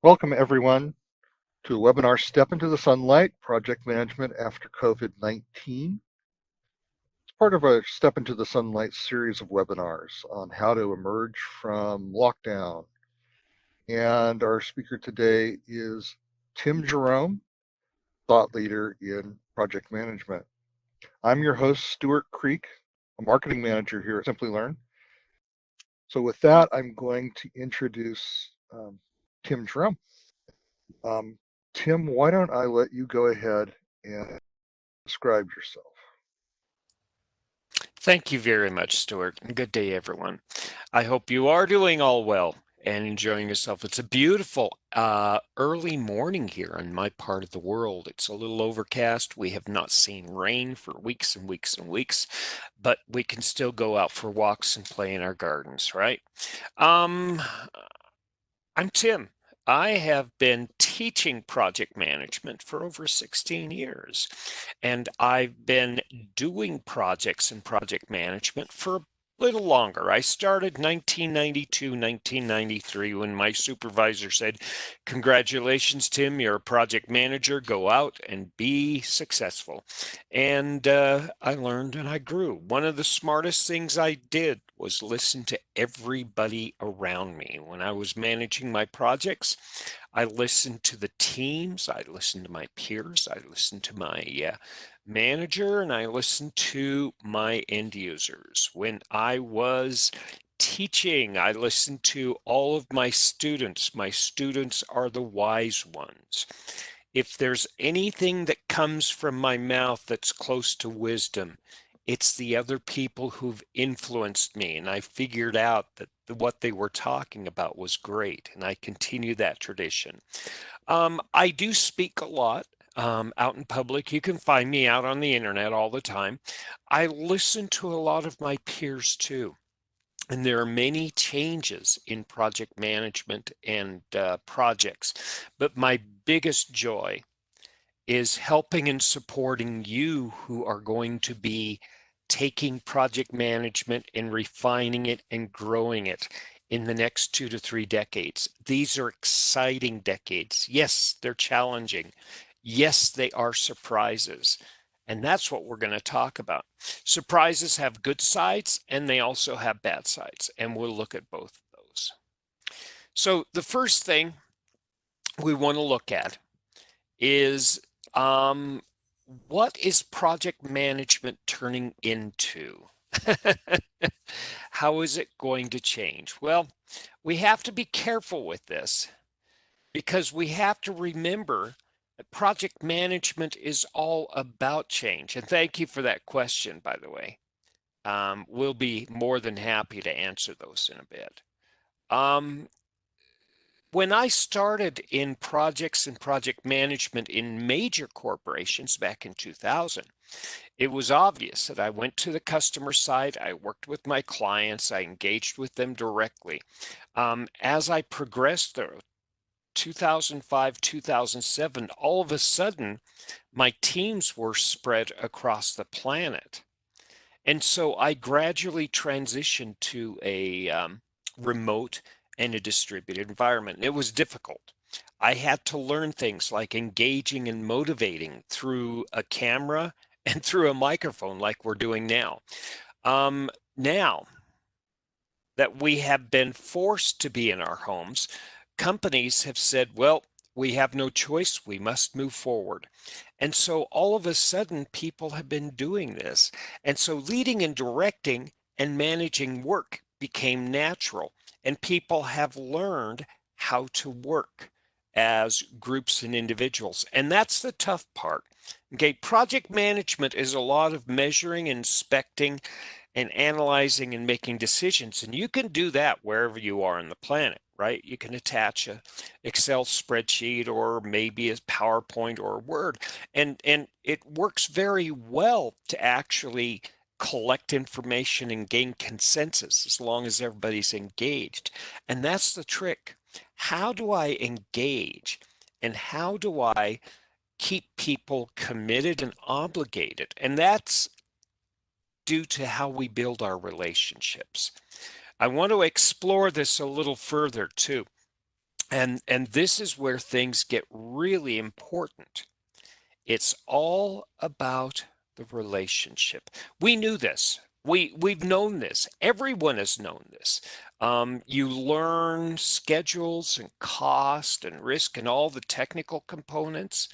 Welcome, everyone, to the webinar Step into the Sunlight, Project Management After COVID-19. It's part of a Step into the Sunlight series of webinars on how to emerge from lockdown. And our speaker today is Tim Jerome, thought leader in project management. I'm your host, Stuart Creek, a marketing manager here at Simplilearn. So with that, I'm going to introduce Tim Jerome. Um, Tim, why don't I let you go ahead and describe yourself? Thank you very much, Stuart, and good day, everyone. I hope you are doing all well and enjoying yourself. It's a beautiful early morning here in my part of the world. It's a little overcast. We have not seen rain for weeks and weeks and weeks, but we can still go out for walks and play in our gardens, right? Um, I'm Tim. I have been teaching project management for over 16 years, and I've been doing projects and project management for a little longer. I started 1992, 1993 when my supervisor said, "Congratulations, Tim, you're a project manager. Go out and be successful." And I learned and I grew. One of the smartest things I did was listen to everybody around me. When I was managing my projects, I listened to the teams, I listened to my peers, I listened to my manager, and I listened to my end users. When I was teaching, I listened to all of my students. My students are the wise ones. If there's anything that comes from my mouth that's close to wisdom, it's the other people who've influenced me. And I figured out that what they were talking about was great. And I continue that tradition. I do speak a lot out in public. You can find me out on the internet all the time. I listen to a lot of my peers too. And there are many changes in project management and projects. But my biggest joy is helping and supporting you who are going to be taking project management and refining it and growing it in the next 2 to 3 decades. These are exciting decades. Yes, they're challenging. Yes, they are surprises. And that's what we're going to talk about. Surprises have good sides and they also have bad sides. And we'll look at both of those. So the first thing we want to look at is um, what is project management turning into? How is it going to change? Well, we have to be careful with this because we have to remember that project management is all about change. And thank you for that question, by the way. We'll be more than happy to answer those in a bit. Um, when I started in projects and project management in major corporations back in 2000, it was obvious that I went to the customer side, I worked with my clients, I engaged with them directly. As I progressed through 2005, 2007, all of a sudden, my teams were spread across the planet. And so I gradually transitioned to a remote and a distributed environment. It was difficult. I had to learn things like engaging and motivating through a camera and through a microphone like we're doing now. Now that we have been forced to be in our homes, companies have said, well, we have no choice. We must move forward. And so all of a sudden, people have been doing this. And so leading and directing and managing work became natural. And people have learned how to work as groups and individuals. And that's the tough part. Okay, project management is a lot of measuring, inspecting, and analyzing and making decisions. And you can do that wherever you are on the planet, right? You can attach a Excel spreadsheet or maybe a PowerPoint or a Word. And it works very well to actually collect information and gain consensus as long as everybody's engaged. And that's the trick. How do I engage? And how do I keep people committed and obligated? And that's due to how we build our relationships. I want to explore this a little further too. And this is where things get really important. It's all about the relationship. We knew this. We've known this. Everyone has known this. You learn schedules and cost and risk and all the technical components.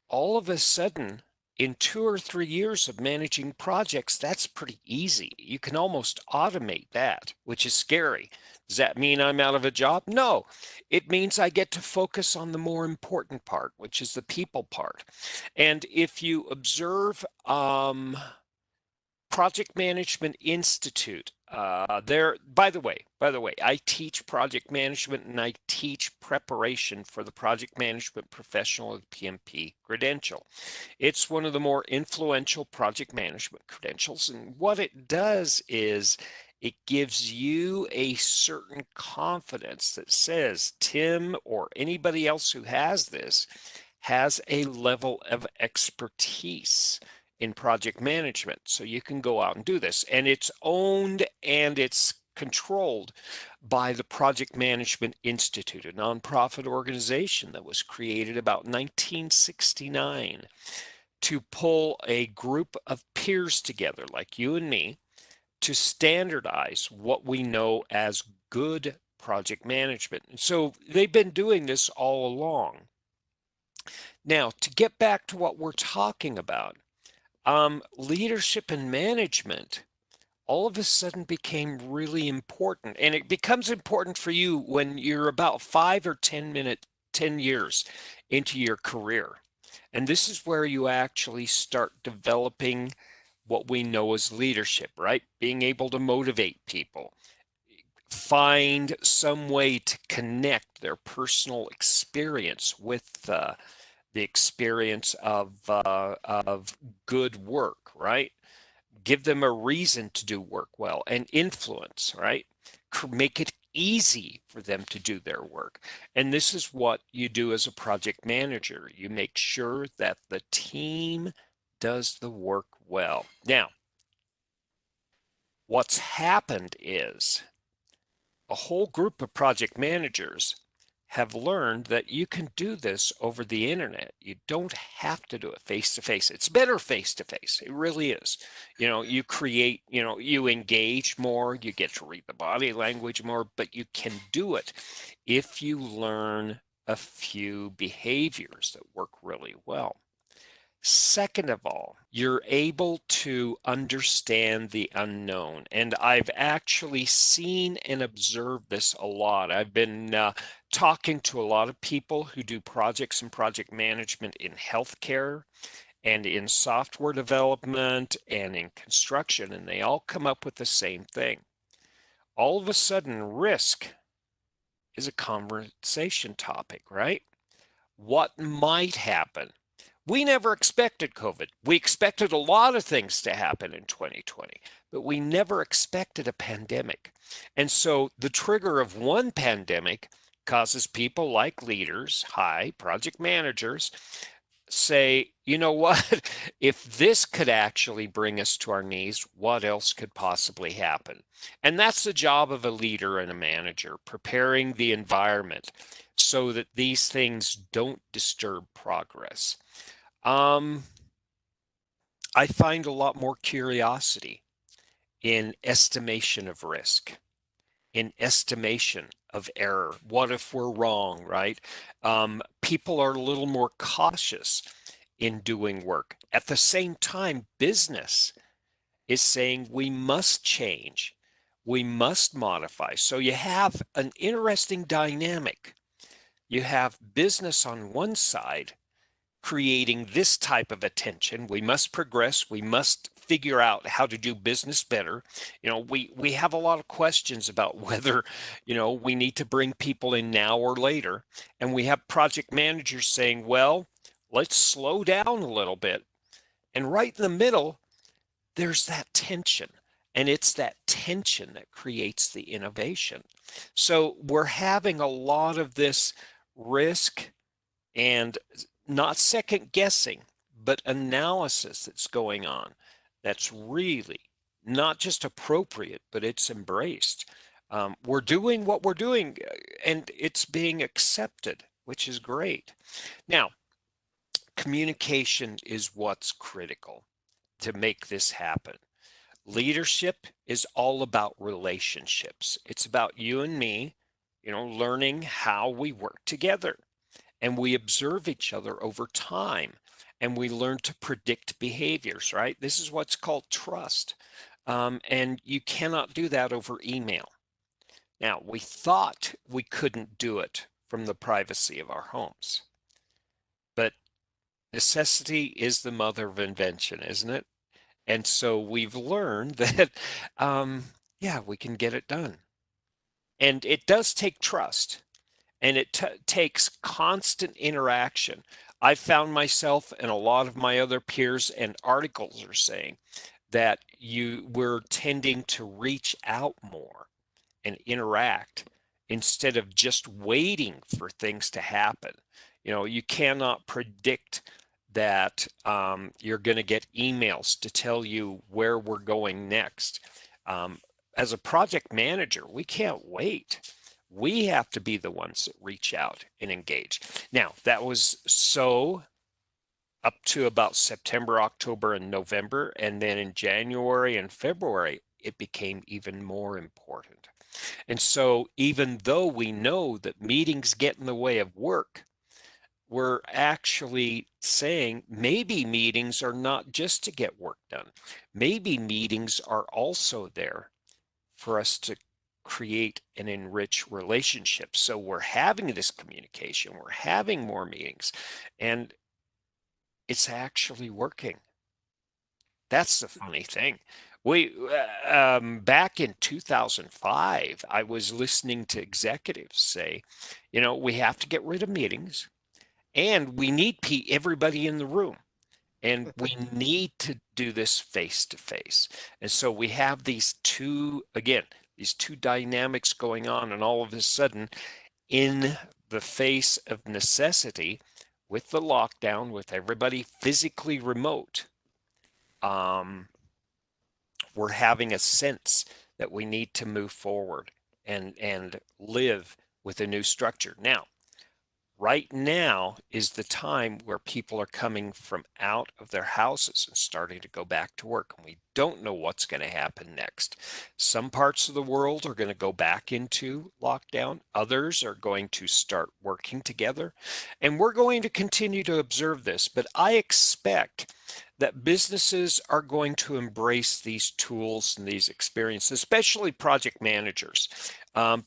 All of a sudden, in 2 or 3 years of managing projects, that's pretty easy. You can almost automate that, which is scary. Does that mean I'm out of a job? No, it means I get to focus on the more important part, which is the people part. And if you observe Project Management Institute. By the way, I teach project management and I teach preparation for the project management professional at PMP credential. It's one of the more influential project management credentials. And what it does is it gives you a certain confidence that says Tim or anybody else who has this has a level of expertise in project management. So you can go out and do this. And it's owned and it's controlled by the Project Management Institute, a nonprofit organization that was created about 1969 to pull a group of peers together, like you and me, to standardize what we know as good project management. And so they've been doing this all along. Now, to get back to what we're talking about, leadership and management all of a sudden became really important. And it becomes important for you when you're about 10 years into your career. And this is where you actually start developing what we know as leadership, right? Being able to motivate people, find some way to connect their personal experience with the experience of good work, right? Give them a reason to do work well and influence, right? Make it easy for them to do their work. And this is what you do as a project manager. You make sure that the team does the work well. Now, what's happened is a whole group of project managers have learned that you can do this over the internet. You don't have to do it face to face. It's better face to face. It really is. You create, you engage more, you get to read the body language more, but you can do it if you learn a few behaviors that work really well. Second of all, you're able to understand the unknown. And I've actually seen and observed this a lot. I've been talking to a lot of people who do projects and project management in healthcare and in software development and in construction, and they all come up with the same thing. All of a sudden, risk is a conversation topic, right? What might happen? We never expected COVID. We expected a lot of things to happen in 2020, but we never expected a pandemic. And so the trigger of one pandemic causes people like leaders, project managers, say, you know what? If this could actually bring us to our knees, what else could possibly happen? And that's the job of a leader and a manager, preparing the environment so that these things don't disturb progress. I find a lot more curiosity in estimation of risk, in estimation of error. What if we're wrong, right? People are a little more cautious in doing work. At the same time, business is saying we must change, we must modify. So you have an interesting dynamic. You have business on one side creating this type of attention. We must progress. We must figure out how to do business better. We have a lot of questions about whether, we need to bring people in now or later. And we have project managers saying, well, let's slow down a little bit. And right in the middle, there's that tension. And it's that tension that creates the innovation. So we're having a lot of this risk and not second guessing, but analysis that's going on that's really not just appropriate, but it's embraced. We're doing what we're doing, and it's being accepted, which is great. Now, communication is what's critical to make this happen. Leadership is all about relationships. It's about you and me, learning how we work together, and we observe each other over time, and we learn to predict behaviors, right? This is what's called trust. And you cannot do that over email. Now, we thought we couldn't do it from the privacy of our homes, but necessity is the mother of invention, isn't it? And so we've learned that, yeah, we can get it done. And it does take trust, and it takes constant interaction. I found myself, and a lot of my other peers and articles are saying that we're tending to reach out more and interact instead of just waiting for things to happen. You cannot predict that you're going to get emails to tell you where we're going next. As a project manager, we can't wait. We have to be the ones that reach out and engage. Now, that was so up to about September, October, and November. And then in January and February, it became even more important. And so, even though we know that meetings get in the way of work, we're actually saying maybe meetings are not just to get work done. Maybe meetings are also there for us to create and enrich relationships. So we're having this communication, we're having more meetings, and it's actually working. That's the funny thing. We back in 2005, I was listening to executives say, we have to get rid of meetings, and we need everybody in the room, and we need to do this face to face. And so we have these two dynamics going on, and all of a sudden, in the face of necessity, with the lockdown, with everybody physically remote, um, we're having a sense that we need to move forward and live with a new structure. Now, right now is the time where people are coming from out of their houses and starting to go back to work. And we don't know what's going to happen next. Some parts of the world are going to go back into lockdown. Others are going to start working together. And we're going to continue to observe this. But I expect that businesses are going to embrace these tools and these experiences, especially project managers.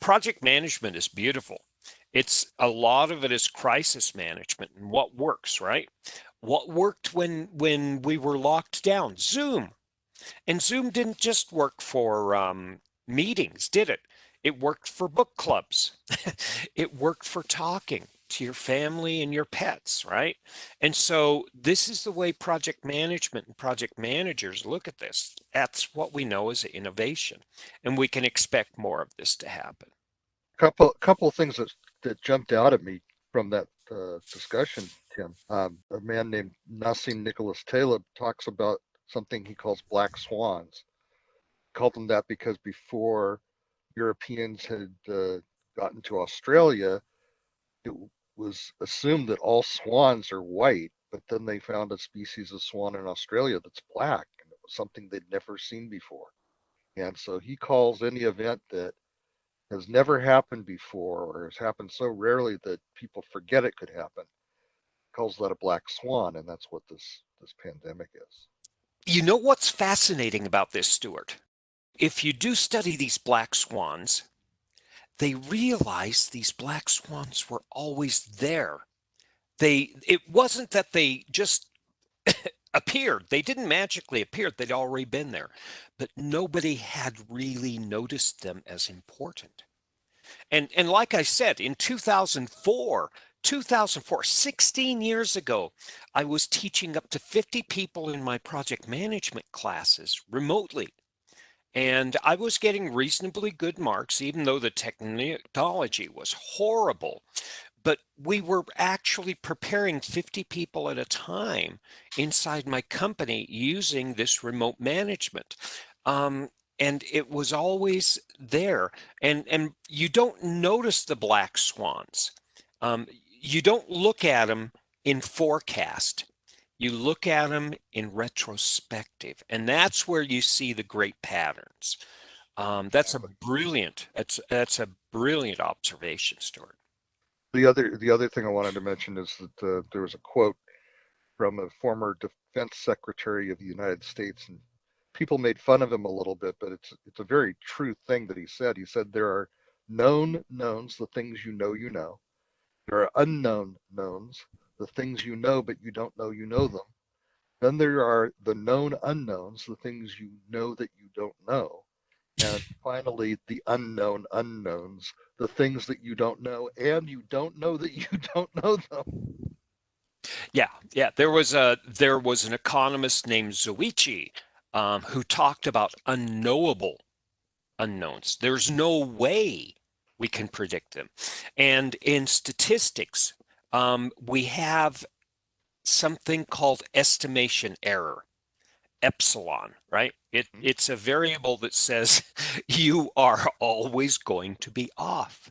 Project management is beautiful. It's a lot of it is crisis management and what works, right? What worked when we were locked down? Zoom. And Zoom didn't just work for meetings, did it? It worked for book clubs. It worked for talking to your family and your pets, right? And so this is the way project management and project managers look at this. That's what we know as innovation. And we can expect more of this to happen. Couple of things that jumped out at me from that discussion, Tim. A man named Nassim Nicholas Taleb talks about something he calls black swans. He called them that because before Europeans had gotten to Australia, it was assumed that all swans are white, but then they found a species of swan in Australia that's black, and it was something they'd never seen before. And so he calls any event that has never happened before or has happened so rarely that people forget it could happen, calls that a black swan, and that's what this pandemic is. You know what's fascinating about this, Stuart? If you do study these black swans, they realize these black swans were always there. It wasn't that they just appeared. They didn't magically appear. They'd already been there. But nobody had really noticed them as important. And like I said, in 2004, 16 years ago, I was teaching up to 50 people in my project management classes remotely. And I was getting reasonably good marks, even though the technology was horrible. But we were actually preparing 50 people at a time inside my company using this remote management. and it was always there. And you don't notice the black swans. You don't look at them in forecast. You look at them in retrospective, and that's where you see the great patterns. That's a Exactly. that's a brilliant observation, Stuart. The other thing I wanted to mention is that there was a quote from a former defense secretary of the United States, and people made fun of him a little bit, but it's a very true thing that he said. He said there are known knowns, the things you know you know. There are unknown knowns, the things you know but you don't know you know them. Then there are the known unknowns, the things you know that you don't know. And finally, the unknown unknowns, the things that you don't know and you don't know that you don't know them. Yeah, yeah. There was an economist named Zoichi who talked about unknowable unknowns. There's no way we can predict them. And in statistics, we have something called estimation error, epsilon, right? It's a variable that says you are always going to be off.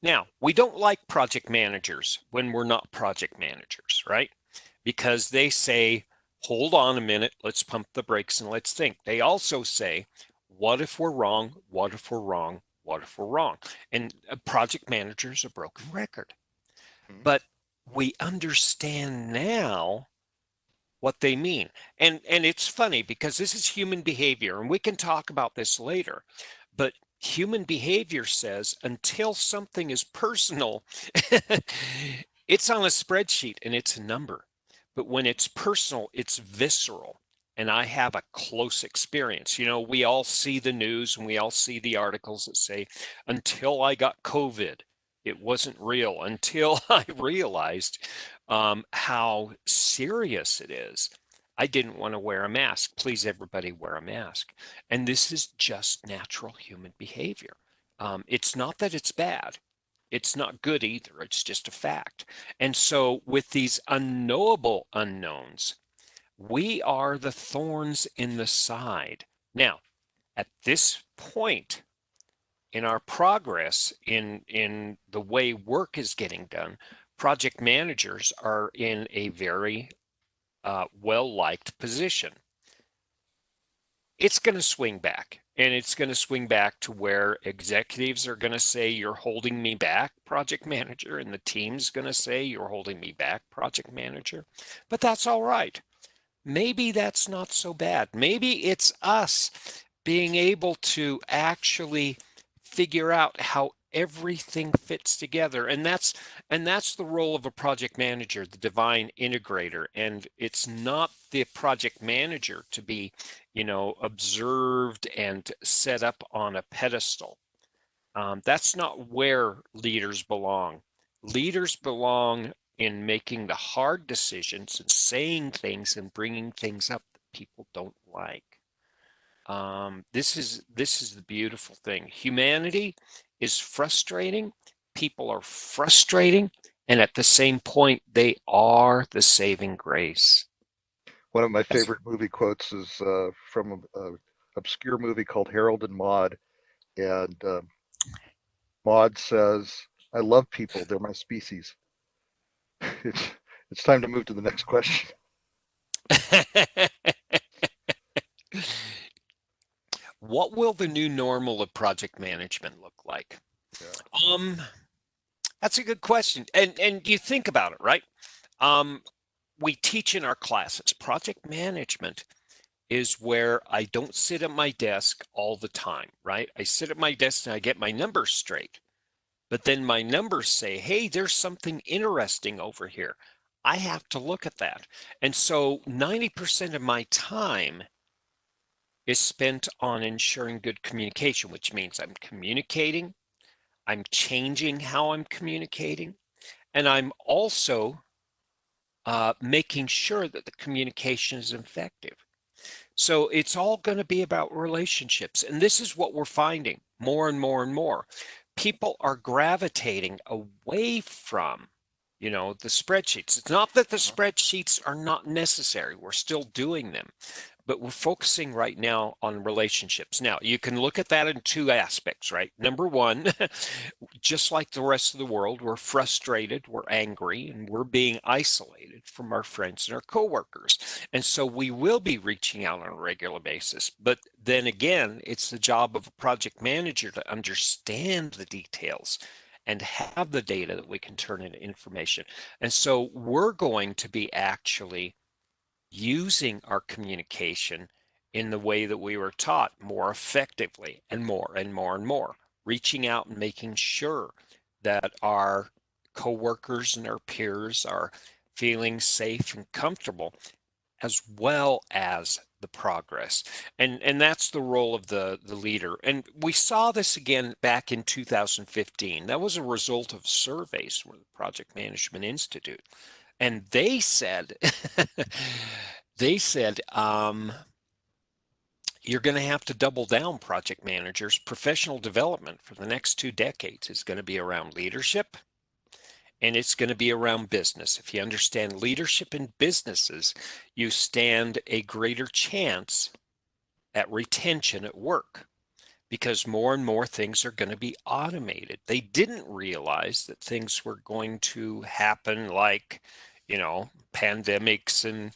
Now, we don't like project managers when we're not project managers, right? Because they say, hold on a minute, let's pump the brakes and let's think. They also say, what if we're wrong? What if we're wrong? What if we're wrong? And project managers a broken record. Mhm. But we understand now what they mean. And it's funny because this is human behavior, and we can talk about this later. But human behavior says until something is personal, it's on a spreadsheet and it's a number. But when it's personal, it's visceral. And I have a close experience. We all see the news and we all see the articles that say, until I got COVID, it wasn't real. Until I realized how serious it is. I didn't want to wear a mask. Please, everybody, wear a mask. And this is just natural human behavior. It's not that it's bad. It's not good either. It's just a fact. And so, with these unknowable unknowns, we are the thorns in the side. Now, at this point in our progress in the way work is getting done, project managers are in a very well-liked position. It's going to swing back, and it's going to swing back to where executives are going to say, you're holding me back, project manager, and the team's going to say, you're holding me back, project manager. But that's all right. Maybe that's not so bad. Maybe it's us being able to actually figure out how everything fits together. And that's the role of a project manager, the divine integrator. And it's not the project manager to be, observed and set up on a pedestal. That's not where leaders belong. Leaders belong in making the hard decisions and saying things and bringing things up that people don't like. This is the beautiful thing. Humanity is frustrating. People are frustrating, and at the same point, they are the saving grace. One of my Yes. favorite movie quotes is from a obscure movie called Harold and Maude, and Maude says, "I love people; they're my species." it's it's time to move to the next question. What will the new normal of project management look like? Yeah. Um, that's a good question. And you think about it, right? Um, we teach in our classes. Project management is where I don't sit at my desk all the time, right? I sit at my desk and I get my numbers straight. But then my numbers say, hey, there's something interesting over here. I have to look at that. And so 90% of my time is spent on ensuring good communication, which means I'm communicating, I'm changing how I'm communicating, and I'm also making sure that the communication is effective. So it's all going to be about relationships. And this is what we're finding more and more and more. People are gravitating away from, the spreadsheets. It's not that the Uh-huh. spreadsheets are not necessary. We're still doing them. but we're focusing right now on relationships. Now, you can look at that in two aspects, right? Number one, just like the rest of the world, we're frustrated, we're angry, and we're being isolated from our friends and our coworkers. And so we will be reaching out on a regular basis. But then again, it's the job of a project manager to understand the details and have the data that we can turn into information. And so we're going to be actually using our communication in the way that we were taught more effectively and more and more and more, reaching out and making sure that our coworkers and our peers are feeling safe and comfortable, as well as the progress. And that's the role of the leader. And we saw this again back in 2015. That was a result of surveys from the Project Management Institute. And they said, they said, you're going to have to double down, project managers. Professional development for the next 2 decades is going to be around leadership, and it's going to be around business. If you understand leadership in businesses, you stand a greater chance at retention at work, because more and more things are going to be automated. They didn't realize that things were going to happen like, pandemics and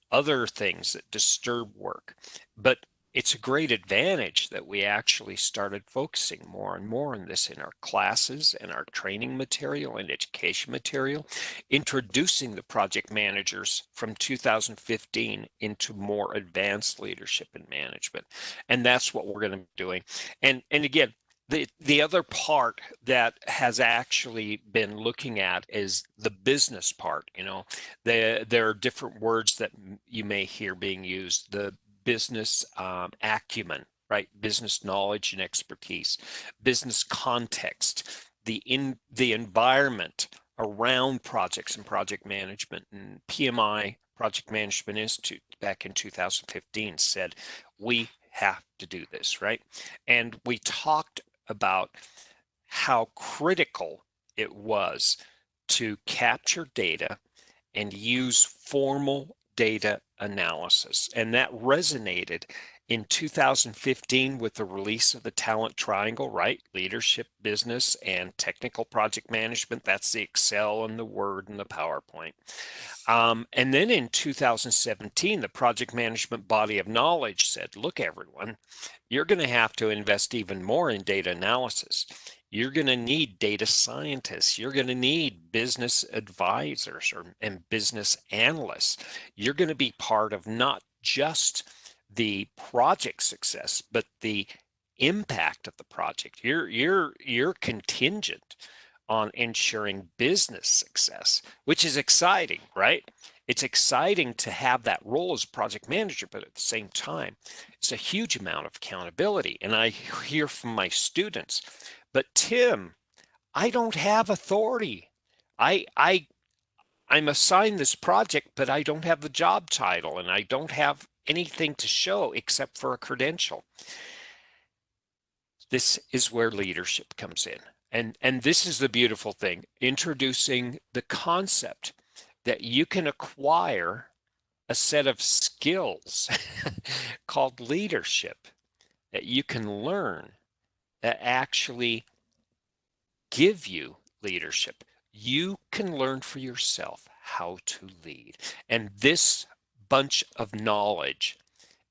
other things that disturb work. But it's a great advantage that we actually started focusing more and more on this in our classes and our training material and education material, introducing the project managers from 2015 into more advanced leadership and management. And that's what we're going to be doing. And again, the other part that has actually been looking at is the business part. There are different words that you may hear being used. The business acumen, right? Business knowledge and expertise, business context, the environment around projects and project management. And PMI, Project Management Institute, back in 2015 said, we have to do this, right? And we talked about how critical it was to capture data and use formal data analysis. And that resonated in 2015 with the release of the talent triangle, right? Leadership, business, and technical project management. That's the Excel and the Word and the PowerPoint. And then in 2017, the project management body of knowledge said, look, everyone, you're going to have to invest even more in data analysis. You're going to need data scientists. You're going to need business advisors and business analysts. You're going to be part of not just the project success, but the impact of the project. You're contingent on ensuring business success, which is exciting, right? It's exciting to have that role as project manager, but at the same time, it's a huge amount of accountability. And I hear from my students, but Tim, I don't have authority. I'm assigned this project, but I don't have the job title and I don't have anything to show except for a credential. This is where leadership comes in. And this is the beautiful thing, introducing the concept that you can acquire a set of skills called leadership that you can learn that actually give you leadership. You can learn for yourself how to lead. And this bunch of knowledge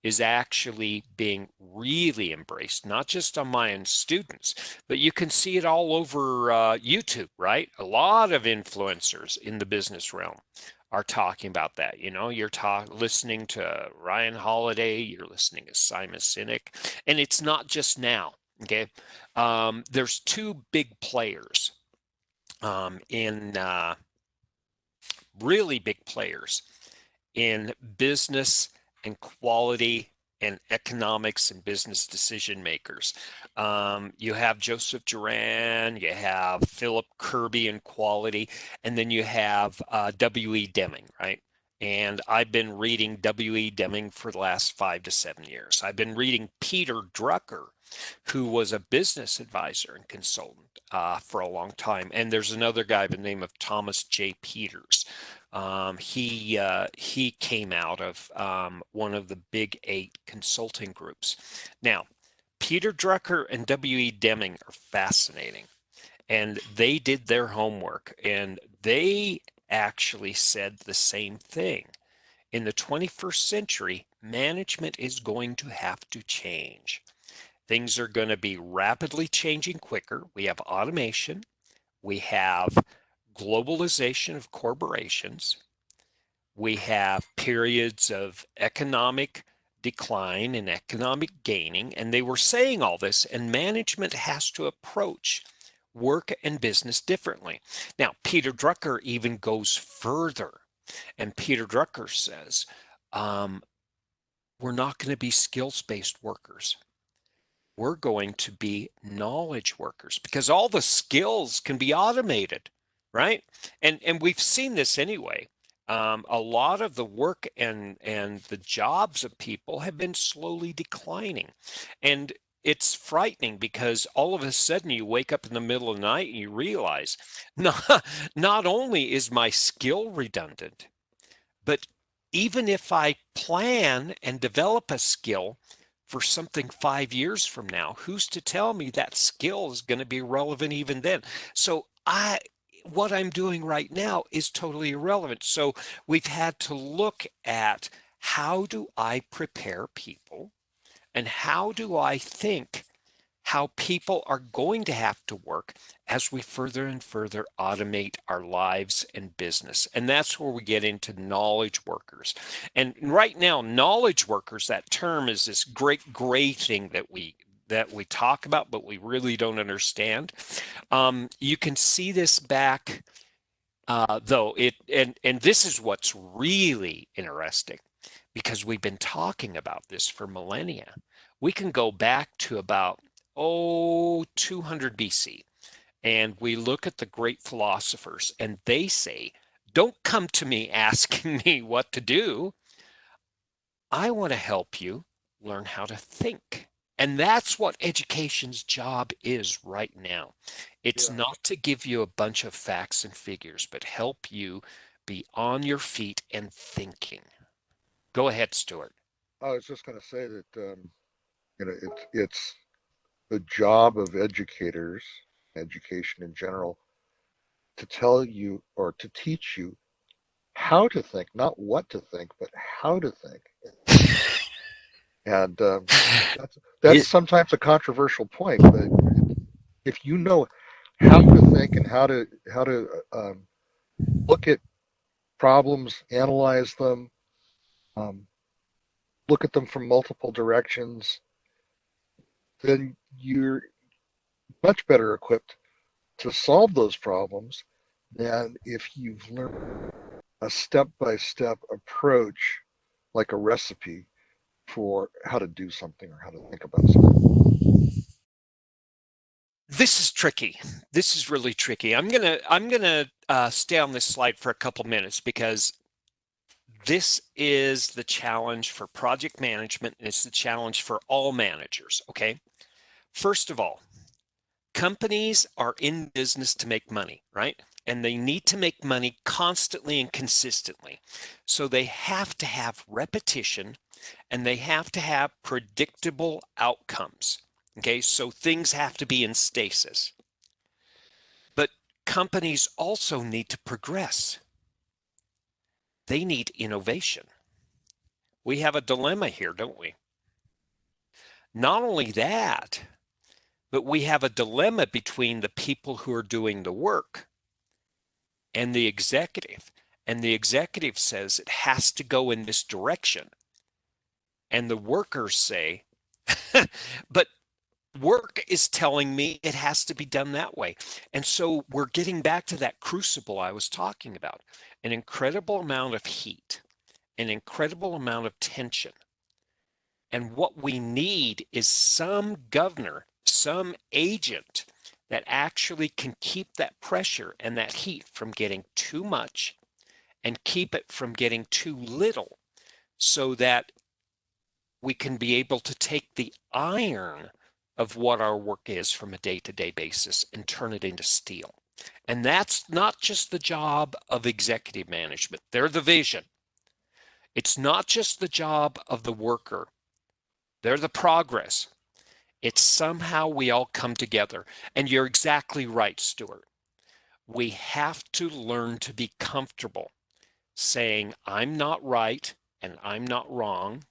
is actually being really embraced, not just on my own students, but you can see it all over YouTube, right? A lot of influencers in the business realm are talking about that. You're listening to Ryan Holiday, you're listening to Simon Sinek, and it's not just now, okay? There's two big players in really big players in business and quality and economics and business decision makers. You have Joseph Duran, you have Philip Kirby in quality, and then you have W.E. Deming, right, And I've been reading W.E. Deming for the last 5 to 7 years. I've been reading Peter Drucker, who was a business advisor and consultant for a long time. And there's another guy by the name of Thomas J. Peters. He came out of one of the big 8 consulting groups. Now, Peter Drucker and W.E. Deming are fascinating, and they did their homework, and they actually said the same thing. In the 21st century, management is going to have to change. Things are going to be rapidly changing quicker. We have automation. We have globalization of corporations. We have periods of economic decline and economic gaining. And they were saying all this, and management has to approach work and business differently. Now, Peter Drucker even goes further. And Peter Drucker says, we're not going to be skills-based workers. We're going to be knowledge workers, because all the skills can be automated, right? And we've seen this anyway. A lot of the work and the jobs of people have been slowly declining. And it's frightening, because all of a sudden you wake up in the middle of the night and you realize not only is my skill redundant, but even if I plan and develop a skill for something 5 years from now, who's to tell me that skill is going to be relevant even then? So what I'm doing right now is totally irrelevant. So we've had to look at, how do I prepare people, and how do I think how people are going to have to work as we further and further automate our lives and business. And that's where we get into knowledge workers. And right now, knowledge workers, that term is this great gray thing that we talk about, but we really don't understand. You can see this back, though, and this is what's really interesting, because we've been talking about this for millennia. We can go back to about 200 BC, and we look at the great philosophers, and they say, don't come to me asking me what to do. I want to help you learn how to think. And that's what education's job is right now. It's Yeah. not to give you a bunch of facts and figures, but help you be on your feet and thinking. Go ahead, Stuart. I was just going to say that it's the job of educators, education in general, to tell you or to teach you how to think, not what to think, but how to think. And that's It, sometimes a controversial point, but if you know how to think and how to look at problems, analyze them, um, look at them from multiple directions, then you're much better equipped to solve those problems than if you've learned a step-by-step approach, like a recipe for how to do something or how to think about something. this is tricky. This is really tricky. I'm gonna stay on this slide for a couple minutes, because this is the challenge for project management, and it's the challenge for all managers. Okay. First of all, companies are in business to make money, right? And they need to make money constantly and consistently. So they have to have repetition, and they have to have predictable outcomes. Okay, so things have to be in stasis. But companies also need to progress. They need innovation. We have a dilemma here, don't we? Not only that, but we have a dilemma between the people who are doing the work and the executive. And the executive says it has to go in this direction. And the workers say, but work is telling me it has to be done that way. And so we're getting back to that crucible I was talking about, an incredible amount of heat, an incredible amount of tension. And what we need is some governor, some agent that actually can keep that pressure and that heat from getting too much and keep it from getting too little so that we can be able to take the iron of what our work is from a day-to-day basis and turn it into steel. And that's not just the job of executive management. They're the vision. It's not just the job of the worker. They're the progress. It's somehow we all come together. And you're exactly right, Stuart. We have to learn to be comfortable saying, I'm not right and I'm not wrong.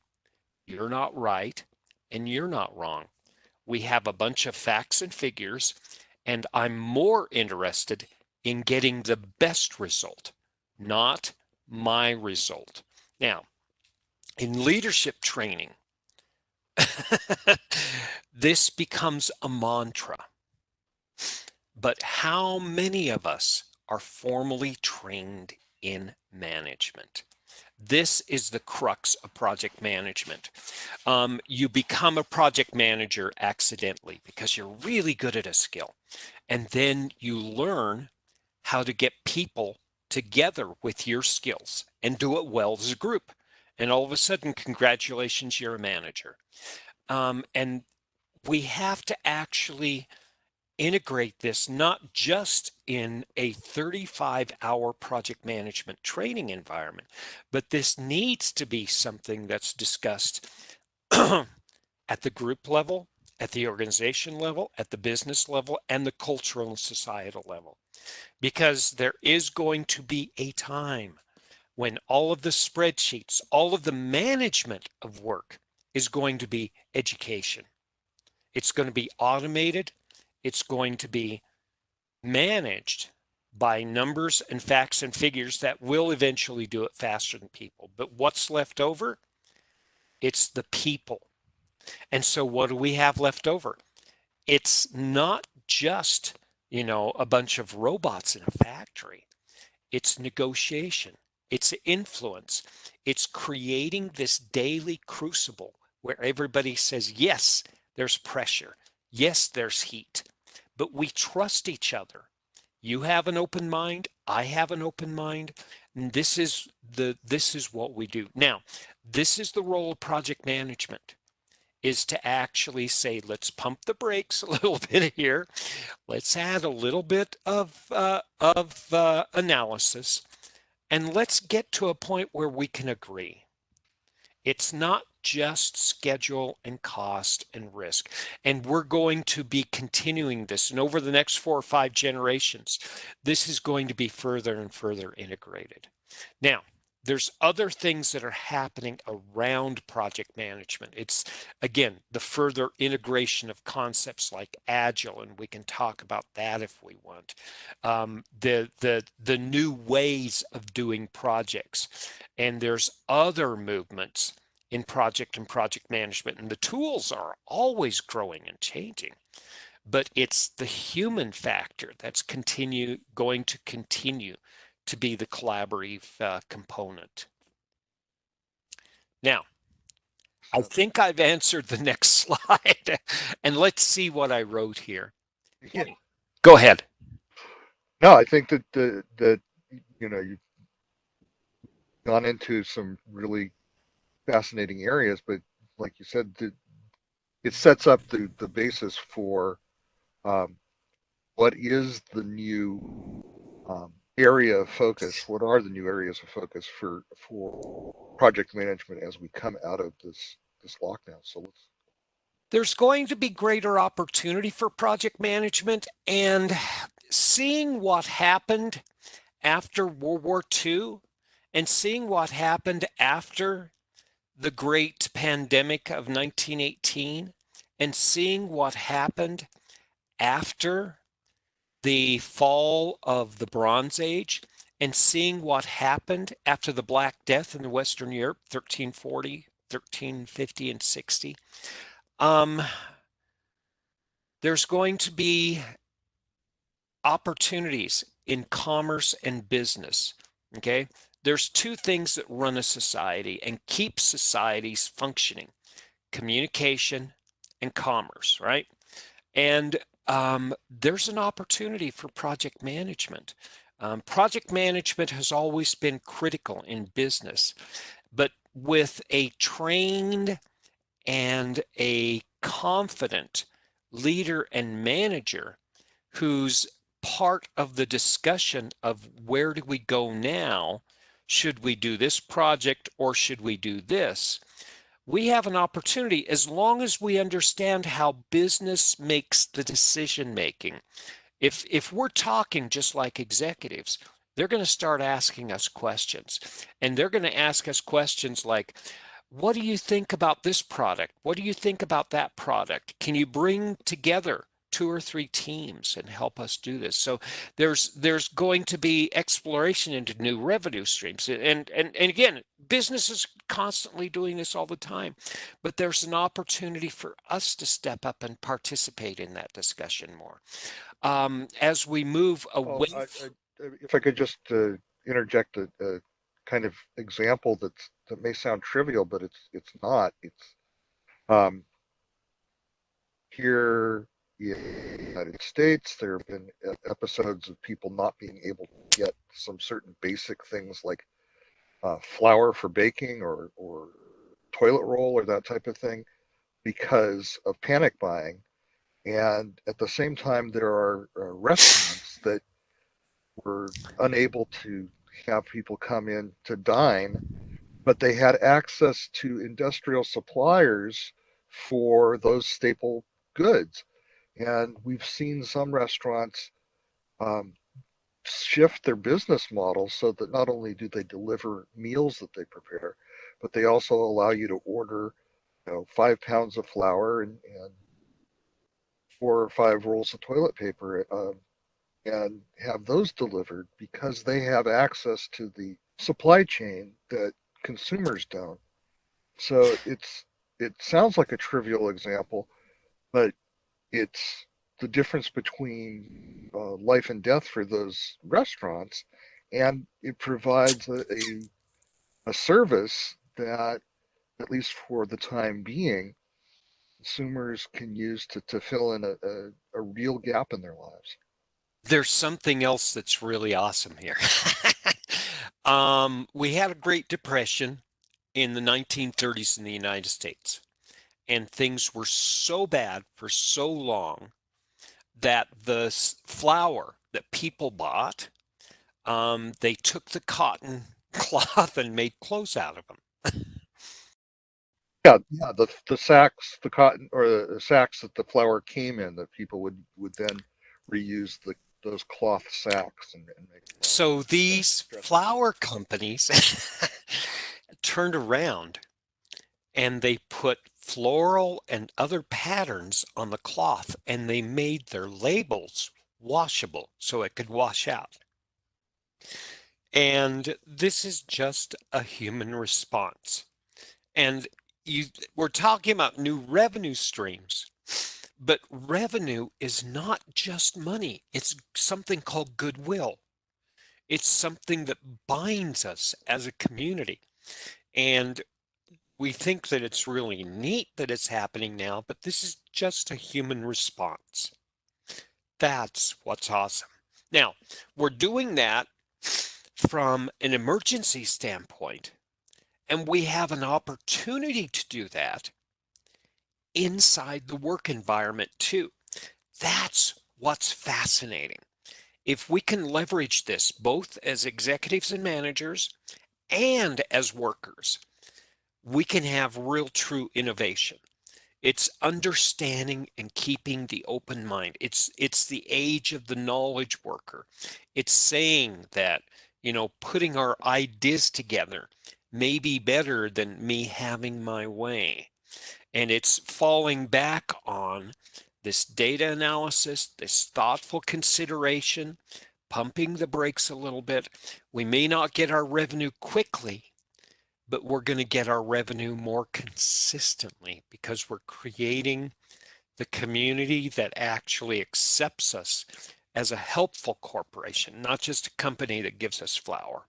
You're not right and you're not wrong. We have a bunch of facts and figures, and I'm more interested in getting the best result, not my result. Now, in leadership training, this becomes a mantra. But how many of us are formally trained in management? This is the crux of project management. You become a project manager accidentally because you're really good at a skill. And then you learn how to get people together with your skills and do it well as a group. And all of a sudden, congratulations, you're a manager. And we have to actually integrate this not just in a 35-hour project management training environment, but this needs to be something that's discussed at the group level, at the organization level, at the business level, and the cultural and societal level. Because there is going to be a time when all of the spreadsheets, all of the management of work is going to be education. It's going to be automated. It's going to be managed by numbers and facts and figures that will eventually do it faster than people. But what's left over? It's the people. And so what do we have left over? It's not just, a bunch of robots in a factory. It's negotiation. It's influence. It's creating this daily crucible where everybody says, yes, there's pressure. Yes, there's heat. But we trust each other. You have an open mind. I have an open mind. And this is what we do. Now, this is the role of project management, is to actually say, let's pump the brakes a little bit here. Let's add a little bit of analysis, and let's get to a point where we can agree. It's not just schedule and cost and risk. And we're going to be continuing this. And over the next 4 or 5 generations, this is going to be further and further integrated. Now, there's other things that are happening around project management. It's, again, the further integration of concepts like Agile, and we can talk about that if we want. The new ways of doing projects. And there's other movements in project and project management, and the tools are always growing and changing. But it's the human factor that's going to continue to be the collaborative component. Now, I think I've answered the next slide, and let's see what I wrote here. Yeah. Go ahead. No, I think that you've gone into some really fascinating areas, but like you said, it sets up the basis for um, what is the new area of focus. What are the new areas of focus for project management as we come out of this lockdown? So let's. There's going to be greater opportunity for project management, and seeing what happened after World War II and seeing what happened after the great pandemic of 1918 and seeing what happened after the fall of the Bronze Age and seeing what happened after the Black Death in Western Europe, 1340, 1350, and 60. There's going to be opportunities in commerce and business, okay? There's 2 things that run a society and keep societies functioning: communication and commerce, right? And there's an opportunity for project management. Project management has always been critical in business, but with a trained and a confident leader and manager who's part of the discussion of where do we go now? Should we do this project or should we do this? We have an opportunity as long as we understand how business makes the decision making. If we're talking just like executives, they're going to start asking us questions. And they're going to ask us questions like, what do you think about this product? What do you think about that product? Can you bring together two or three teams and help us do this? So there's going to be exploration into new revenue streams. And again, business is constantly doing this all the time, but there's an opportunity for us to step up and participate in that discussion more. As we move Well, away. if I could just interject a kind of example that may sound trivial, but it's not. It's um, here in the United States, there have been episodes of people not being able to get some certain basic things like flour for baking or toilet roll or that type of thing because of panic buying. And at the same time, there are restaurants that were unable to have people come in to dine, but they had access to industrial suppliers for those staple goods. And we've seen some restaurants um, shift their business model so that not only do they deliver meals that they prepare, but they also allow you to order, 5 pounds of flour and 4 or 5 rolls of toilet paper, and have those delivered because they have access to the supply chain that consumers don't. So it sounds like a trivial example, but it's the difference between life and death for those restaurants, and it provides a service that, at least for the time being, consumers can use to fill in a real gap in their lives. There's something else that's really awesome here. We had a Great Depression in the 1930s in the United States, and things were so bad for so long that the flour that people bought, they took the cotton cloth and made clothes out of them. Yeah, the sacks, the cotton or the sacks that the flour came in, that people would then reuse those cloth sacks and make flour. So Yeah, these interesting. flour companies turned around and they put floral and other patterns on the cloth and they made their labels washable so it could wash out. And this is just a human response. And you, we're talking about new revenue streams, but revenue is not just money. It's something called goodwill. It's something that binds us as a community. And we think that it's really neat that it's happening now, but this is just a human response. That's what's awesome. Now, we're doing that from an emergency standpoint, and we have an opportunity to do that inside the work environment too. That's what's fascinating. If we can leverage this both as executives and managers and as workers, we can have real true innovation. It's understanding and keeping the open mind. It's the age of the knowledge worker. It's saying that, putting our ideas together may be better than me having my way. And it's falling back on this data analysis, this thoughtful consideration, pumping the brakes a little bit. We may not get our revenue quickly, but we're going to get our revenue more consistently because we're creating the community that actually accepts us as a helpful corporation, not just a company that gives us flour.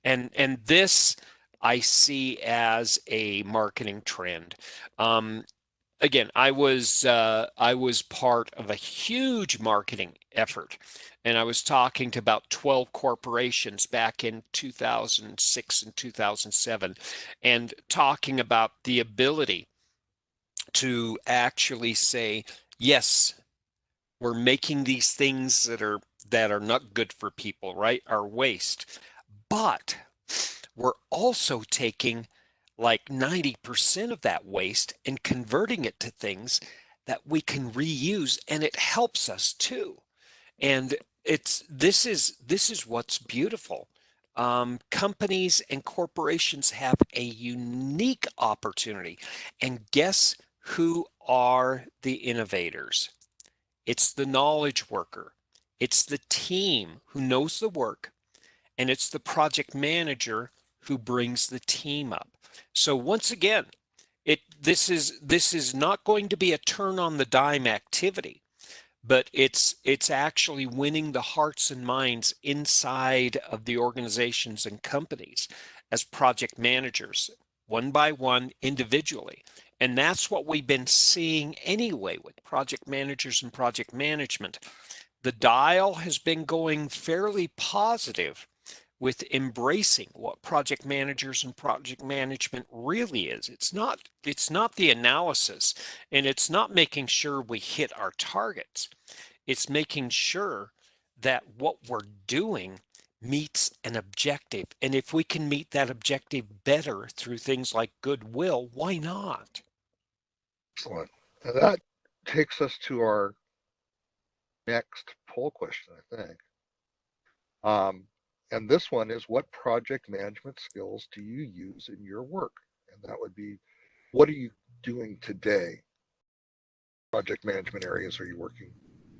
And this I see as a marketing trend. Um, again, I was part of a huge marketing effort, and I was talking to about 12 corporations back in 2006 and 2007, and talking about the ability to actually say, yes, we're making these things that are not good for people, right? Our waste. But we're also taking like 90% of that waste and converting it to things that we can reuse, and it helps us too. And this is what's beautiful. Companies and corporations have a unique opportunity. And guess who are the innovators? It's the knowledge worker. It's the team who knows the work, and it's the project manager who brings the team up. So once again, this is not going to be a turn on the dime activity, but it's actually winning the hearts and minds inside of the organizations and companies as project managers, one by one, individually. And that's what we've been seeing anyway with project managers and project management. The dial has been going fairly positive with embracing what project managers and project management really is. It's not the analysis, and it's not making sure we hit our targets. It's making sure that what we're doing meets an objective. And if we can meet that objective better through things like goodwill, why not? Excellent. And that takes us to our next poll question, I think. Um, and this one is, what project management skills do you use in your work? And that would be, what are you doing today? Project management areas are you working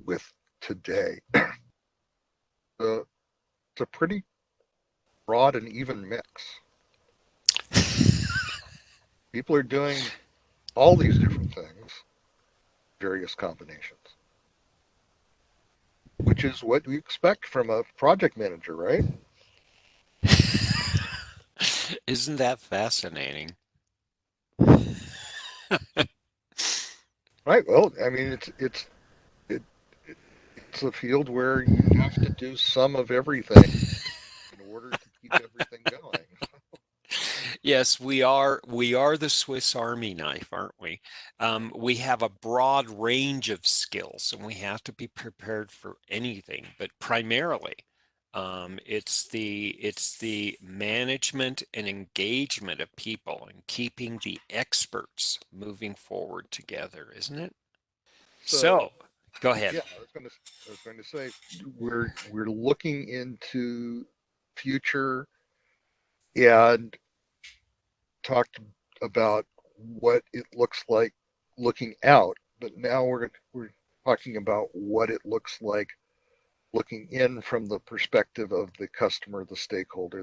with today? It's a pretty broad and even mix. People are doing all these different things, various combinations, which is what we expect from a project manager, right? Isn't that fascinating? Right. Well, I mean, it, it's a field where you have to do some of everything in order to keep everything going. Yes, we are the Swiss Army knife, aren't we? We have a broad range of skills, and we have to be prepared for anything. But primarily, it's the management and engagement of people and keeping the experts moving forward together, isn't it? So, So, go ahead. yeah, I was going to say we're looking into future and talked about what it looks like looking out, but now we're talking about what it looks like looking in from the perspective of the customer, the stakeholder.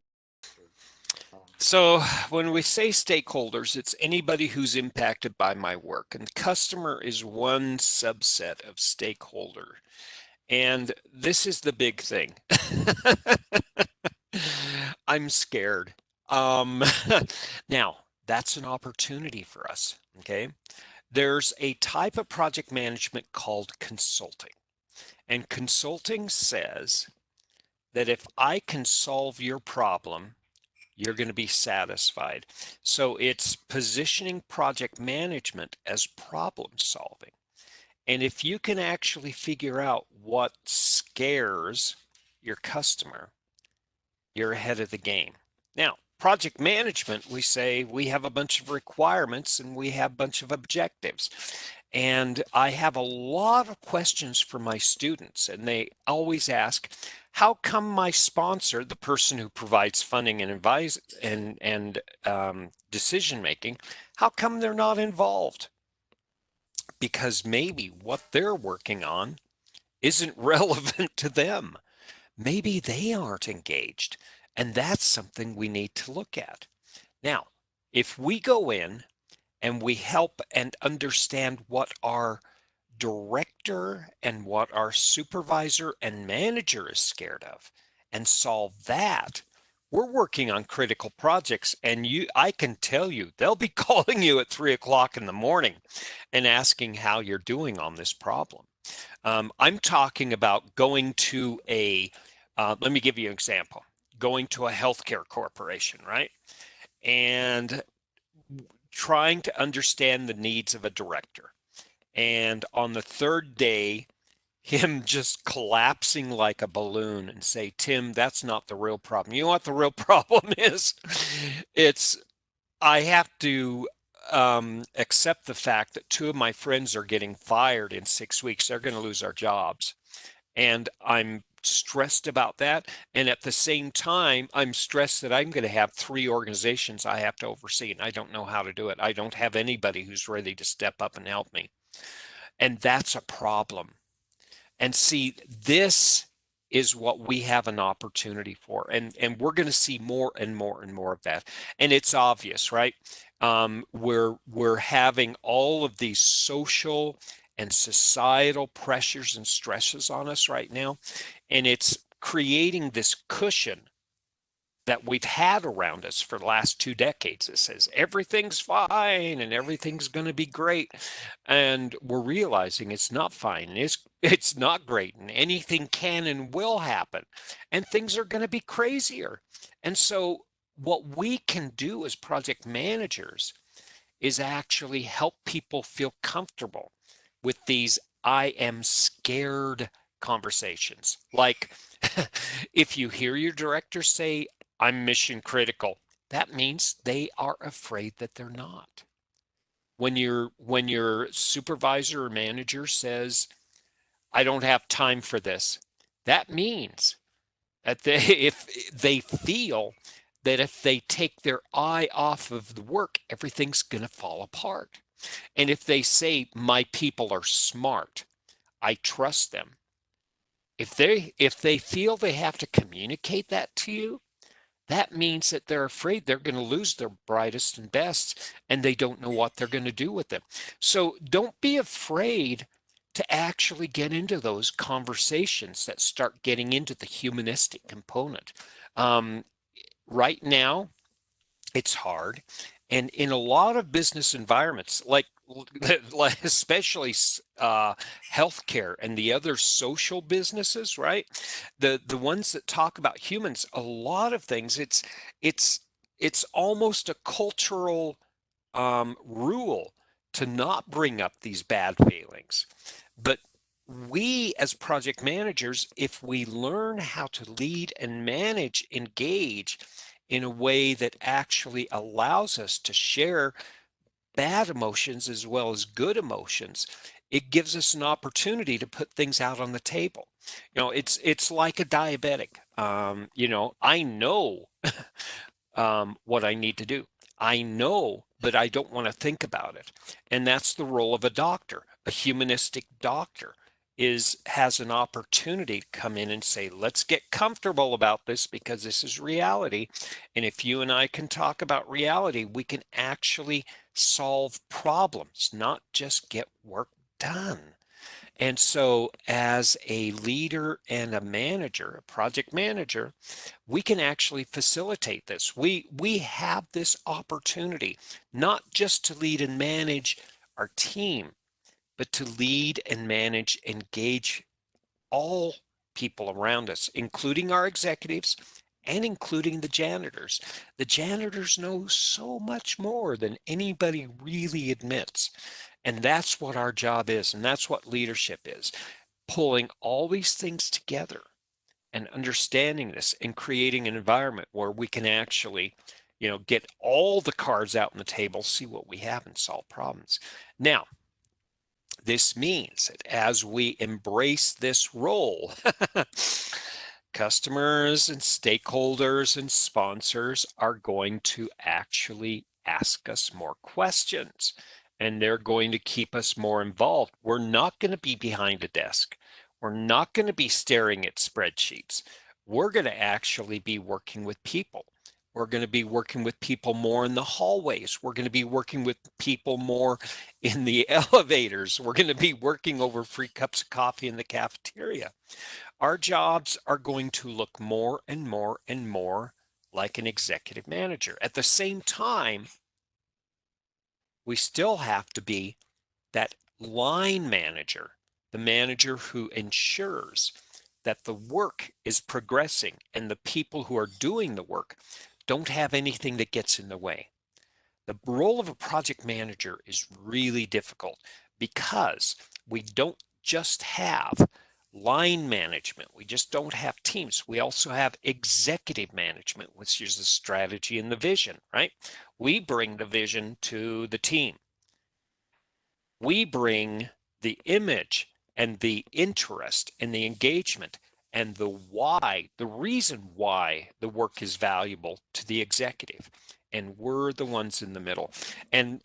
Um, So, when we say stakeholders, it's anybody who's impacted by my work, and the customer is one subset of stakeholder. And this is the big thing. I'm scared. Um, now, that's an opportunity for us, okay? There's a type of project management called consulting. And consulting says that if I can solve your problem, you're going to be satisfied. So it's positioning project management as problem solving. And if you can actually figure out what scares your customer, you're ahead of the game. Now, project management, we say we have a bunch of requirements and we have a bunch of objectives. And I have a lot of questions for my students, and they always ask, how come my sponsor, the person who provides funding and advice and decision making, how come they're not involved? Because maybe what they're working on isn't relevant to them. Maybe they aren't engaged. And that's something we need to look at. Now, if we go in and we help and understand what our director and what our supervisor and manager is scared of and solve that, we're working on critical projects, and I can tell you, they'll be calling you at 3 o'clock in the morning and asking how you're doing on this problem. I'm talking about going to let me give you an example, going to a healthcare corporation, right? And trying to understand the needs of a director. And on the third day, him just collapsing like a balloon and say, Tim, that's not the real problem. You know what the real problem is? It's, I have to accept the fact that two of my friends are getting fired in 6 weeks. They're going to lose our jobs. And I'm stressed about that. And at the same time, I'm stressed that I'm going to have three organizations I have to oversee, and I don't know how to do it. I don't have anybody who's ready to step up and help me. And that's a problem. And see, this is what we have an opportunity for. And we're going to see more and more and more of that. And it's obvious, right? We're having all of these social and societal pressures and stresses on us right now. And it's creating this cushion that we've had around us for the last 2 decades. It says everything's fine and everything's going to be great. And we're realizing it's not fine. It's not great, and anything can and will happen. And things are going to be crazier. And so what we can do as project managers is actually help people feel comfortable with these I am scared conversations. Like if you hear your director say, I'm mission critical, that means they are afraid that they're not. When your supervisor or manager says, I don't have time for this, that means that if they feel that if they take their eye off of the work, everything's going to fall apart. And if they say, my people are smart, I trust them. If they feel they have to communicate that to you, that means that they're afraid they're going to lose their brightest and best, and they don't know what they're going to do with them. So don't be afraid to actually get into those conversations that start getting into the humanistic component. Um, right now, it's hard. And in a lot of business environments, like especially healthcare and the other social businesses, right? The ones that talk about humans, a lot of things, it's it's almost a cultural rule to not bring up these bad feelings. But we as project managers, if we learn how to lead and manage, engage in a way that actually allows us to share bad emotions as well as good emotions, it gives us an opportunity to put things out on the table. It's like a diabetic. I know what I need to do. I know, but I don't want to think about it. And that's the role of a doctor. A humanistic doctor has an opportunity to come in and say, let's get comfortable about this because this is reality. And if you and I can talk about reality, we can actually solve problems, not just get work done. And so as a leader and a manager, a project manager, we can actually facilitate this. We have this opportunity, not just to lead and manage our team, but to lead and manage, engage all people around us, including our executives and including the janitors. The janitors know so much more than anybody really admits. And that's what our job is, and that's what leadership is, pulling all these things together and understanding this and creating an environment where we can actually, get all the cards out on the table, see what we have, and solve problems. Now, this means that as we embrace this role, customers and stakeholders and sponsors are going to actually ask us more questions, and they're going to keep us more involved. We're not going to be behind a desk. We're not going to be staring at spreadsheets. We're going to actually be working with people. We're going to be working with people more in the hallways. We're going to be working with people more in the elevators. We're going to be working over free cups of coffee in the cafeteria. Our jobs are going to look more and more and more like an executive manager. At the same time, we still have to be that line manager, the manager who ensures that the work is progressing and the people who are doing the work don't have anything that gets in the way. The role of a project manager is really difficult because we don't just have line management. We just don't have teams. We also have executive management, which is the strategy and the vision, right? We bring the vision to the team. We bring the image and the interest and the engagement and the why, the reason why the work is valuable to the executive. And we're the ones in the middle. And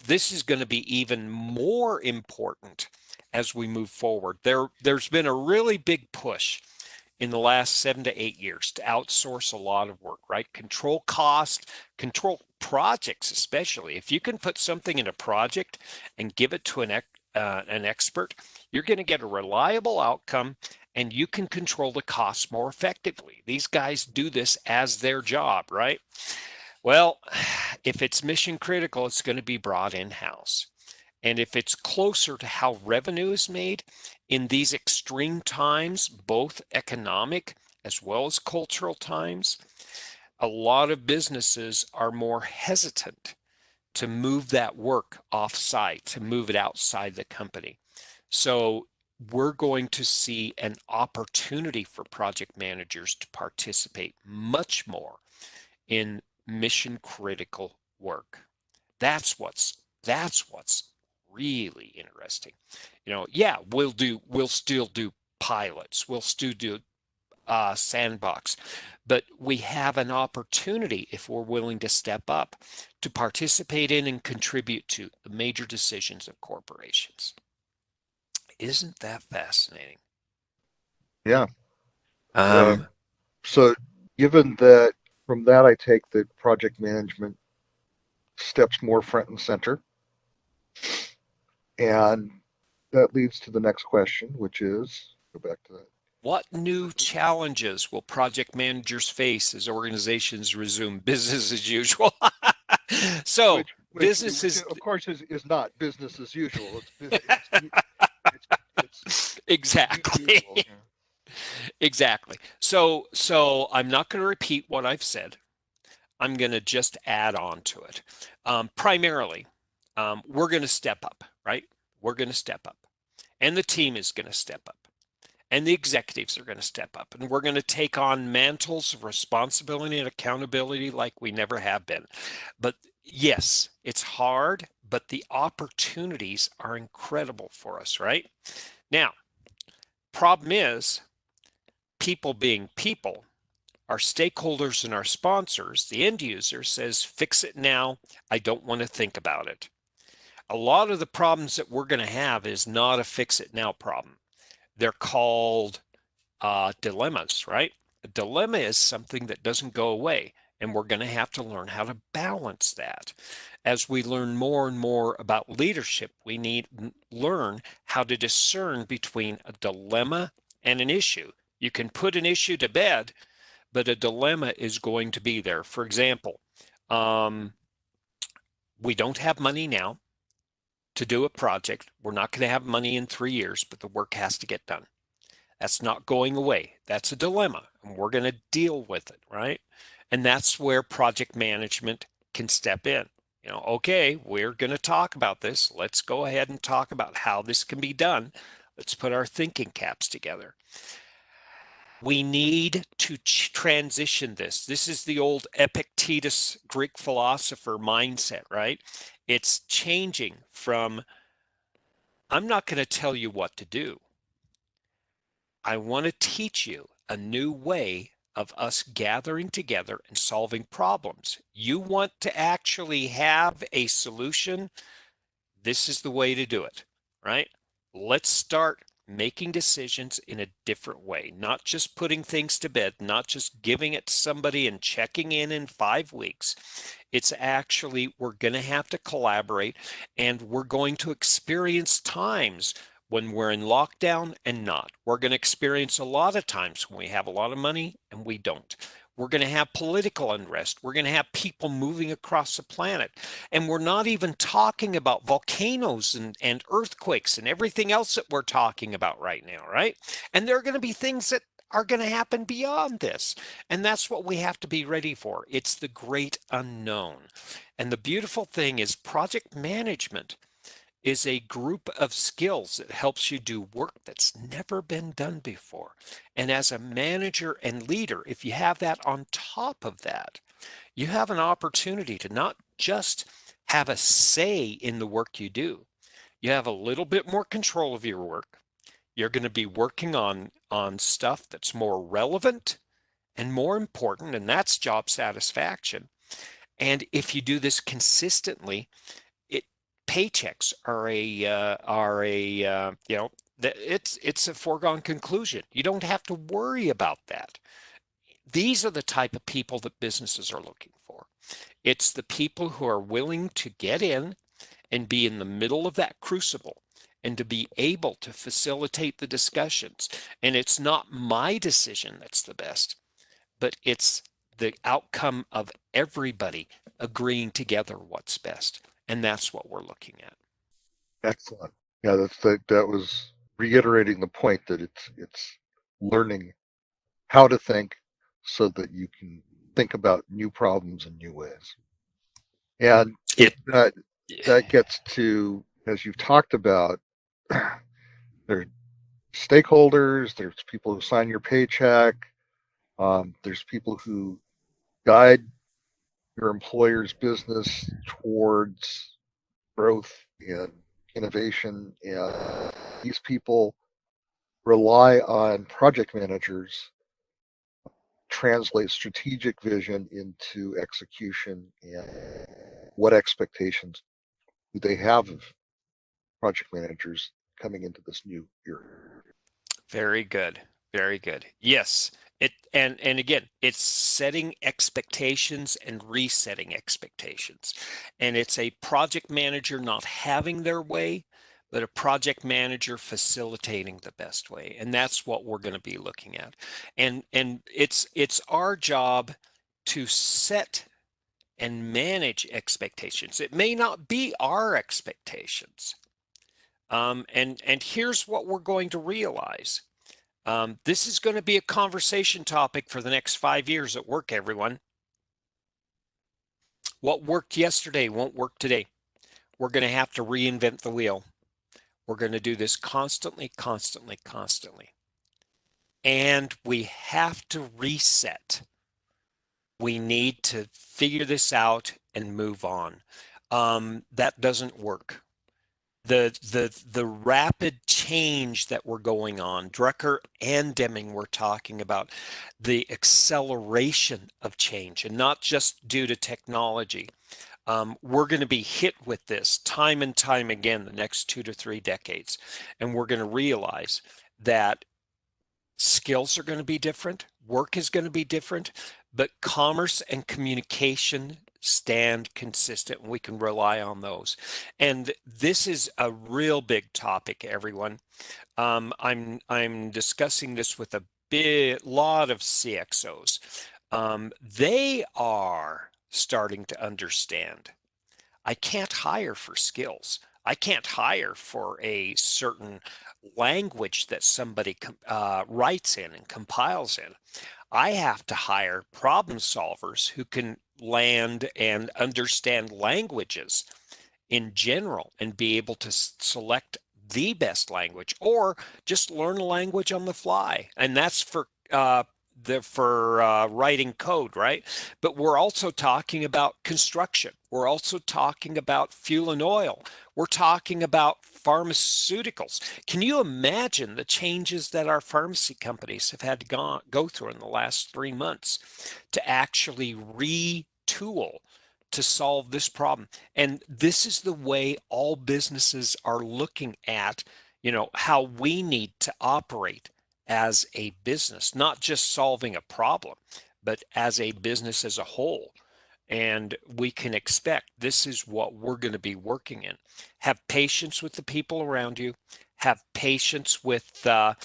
this is going to be even more important as we move forward. There's been a really big push in the last 7 to 8 years to outsource a lot of work, right? Control cost, control projects, especially. If you can put something in a project and give it to an expert, you're going to get a reliable outcome and you can control the costs more effectively. These guys do this as their job, right? Well, if it's mission critical, it's going to be brought in-house. And if it's closer to how revenue is made in these extreme times, both economic as well as cultural times, a lot of businesses are more hesitant to move that work off-site, to move it outside the company. So we're going to see an opportunity for project managers to participate much more in mission critical work. That's what's really interesting. Yeah, we'll still do pilots, we'll still do sandbox, but we have an opportunity, if we're willing to step up, to participate in and contribute to the major decisions of corporations. Isn't that fascinating? Yeah. Um, So, given that, from that, I take that project management steps more front and center. And that leads to the next question, which is go back to that. what new challenges will project managers face as organizations resume business as usual? So, business Which is of course is not business as usual. It's exactly. unusual. Yeah. Exactly. So I'm not going to repeat what I've said. I'm going to just add on to it. Primarily, we're going to step up, right? We're going to step up, and the team is going to step up, and the executives are going to step up, and we're going to take on mantles of responsibility and accountability like we never have been. But yes, it's hard, but the opportunities are incredible for us, right? Now, problem is, people being people, our stakeholders and our sponsors, the end user says, fix it now. I don't want to think about it. A lot of the problems that we're going to have is not a fix it now problem. They're called dilemmas, right? A dilemma is something that doesn't go away, and we're going to have to learn how to balance that. As we learn more and more about leadership, we need to learn how to discern between a dilemma and an issue. You can put an issue to bed, but a dilemma is going to be there. For example, we don't have money now to do a project. We're not going to have money in 3 years, but the work has to get done. That's not going away. That's a dilemma, and we're going to deal with it, right? And that's where project management can step in. Okay, we're going to talk about this. Let's go ahead and talk about how this can be done. Let's put our thinking caps together. We need to transition this. This is the old Epictetus Greek philosopher mindset, right? It's changing from, I'm not going to tell you what to do. I want to teach you a new way of us gathering together and solving problems. You want to actually have a solution? This is the way to do it, right? Let's start making decisions in a different way, not just putting things to bed, not just giving it to somebody and checking in 5 weeks. It's actually, we're going to have to collaborate, and we're going to experience times when we're in lockdown and not. We're going to experience a lot of times when we have a lot of money and we don't. We're going to have political unrest. We're going to have people moving across the planet. And we're not even talking about volcanoes and earthquakes and everything else that we're talking about right now, right? And there are going to be things that are going to happen beyond this. And that's what we have to be ready for. It's the great unknown. And the beautiful thing is project management is a group of skills that helps you do work that's never been done before. And as a manager and leader, if you have that on top of that, you have an opportunity to not just have a say in the work you do. You have a little bit more control of your work. You're going to be working on stuff that's more relevant and more important, and that's job satisfaction. And if you do this consistently, it paychecks are a it's a foregone conclusion. You don't have to worry about that. These are the type of people that businesses are looking for. It's the people who are willing to get in and be in the middle of that crucible and to be able to facilitate the discussions. And it's not my decision that's the best, but it's the outcome of everybody agreeing together what's best. And that's what we're looking at. Excellent. Yeah, that was reiterating the point that it's learning how to think so that you can think about new problems in new ways. And It that that gets to, as you've talked about, there are stakeholders, there's people who sign your paycheck, there's people who guide your employer's business towards growth and innovation, and these people rely on project managers translate strategic vision into execution, and what expectations do they have of project managers coming into this new era? Very good. Very good. Yes. And again, it's setting expectations and resetting expectations. And it's a project manager not having their way, but a project manager facilitating the best way. And that's what we're going to be looking at. And it's our job to set and manage expectations. It may not be our expectations. And here's what we're going to realize. This is going to be a conversation topic for the next 5 years at work, everyone. What worked yesterday won't work today. We're going to have to reinvent the wheel. We're going to do this constantly, constantly, constantly. And we have to reset. We need to figure this out and move on. That doesn't work. The rapid change that we're going on, Drucker and Deming were talking about the acceleration of change, and not just due to technology. We're going to be hit with this time and time again the next 2 to 3 decades, and we're going to realize that skills are going to be different, work is going to be different, but commerce and communication stand consistent, and we can rely on those. And this is a real big topic, everyone. I'm discussing this with a big lot of CXOs. They are starting to understand. I can't hire for skills. I can't hire for a certain language that somebody writes in and compiles in. I have to hire problem solvers who can land and understand languages in general and be able to select the best language or just learn a language on the fly. And that's for writing code, right? But we're also talking about construction. We're also talking about fuel and oil. We're talking about pharmaceuticals. Can you imagine the changes that our pharmacy companies have had to go through in the last 3 months to actually retool to solve this problem? And this is the way all businesses are looking at, how we need to operate as a business, not just solving a problem, but as a business as a whole. And we can expect this is what we're going to be working in. Have patience with the people around you, have patience with the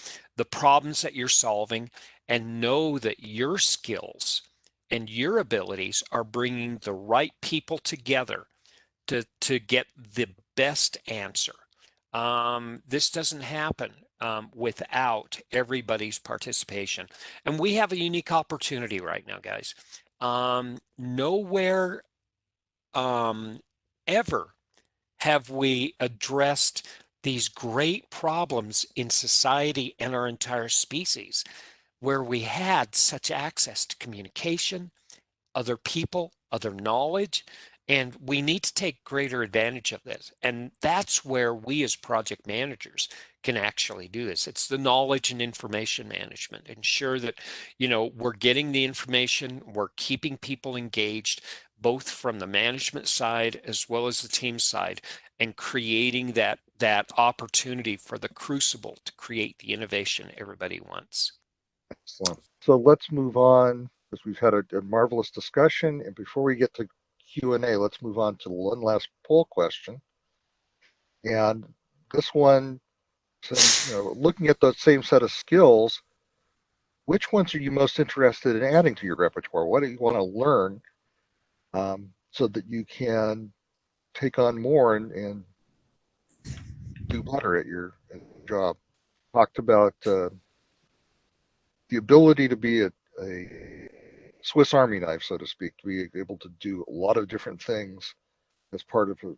problems that you're solving, and know that your skills and your abilities are bringing the right people together to get the best answer. This doesn't happen without everybody's participation. And we have a unique opportunity right now, guys. Nowhere ever have we addressed these great problems in society and our entire species where we had such access to communication, other people, other knowledge, and we need to take greater advantage of this. And that's where we as project managers can actually do this. It's the knowledge and information management. Ensure that, we're getting the information, we're keeping people engaged, both from the management side as well as the team side, and creating that opportunity for the crucible to create the innovation everybody wants. Excellent. So let's move on because we've had a marvelous discussion. And before we get to Q&A, let's move on to one last poll question. And this one, looking at the same set of skills, which ones are you most interested in adding to your repertoire? What do you want to learn so that you can take on more and do better at your job? Talked about the ability to be a Swiss Army knife, so to speak, to be able to do a lot of different things as part of a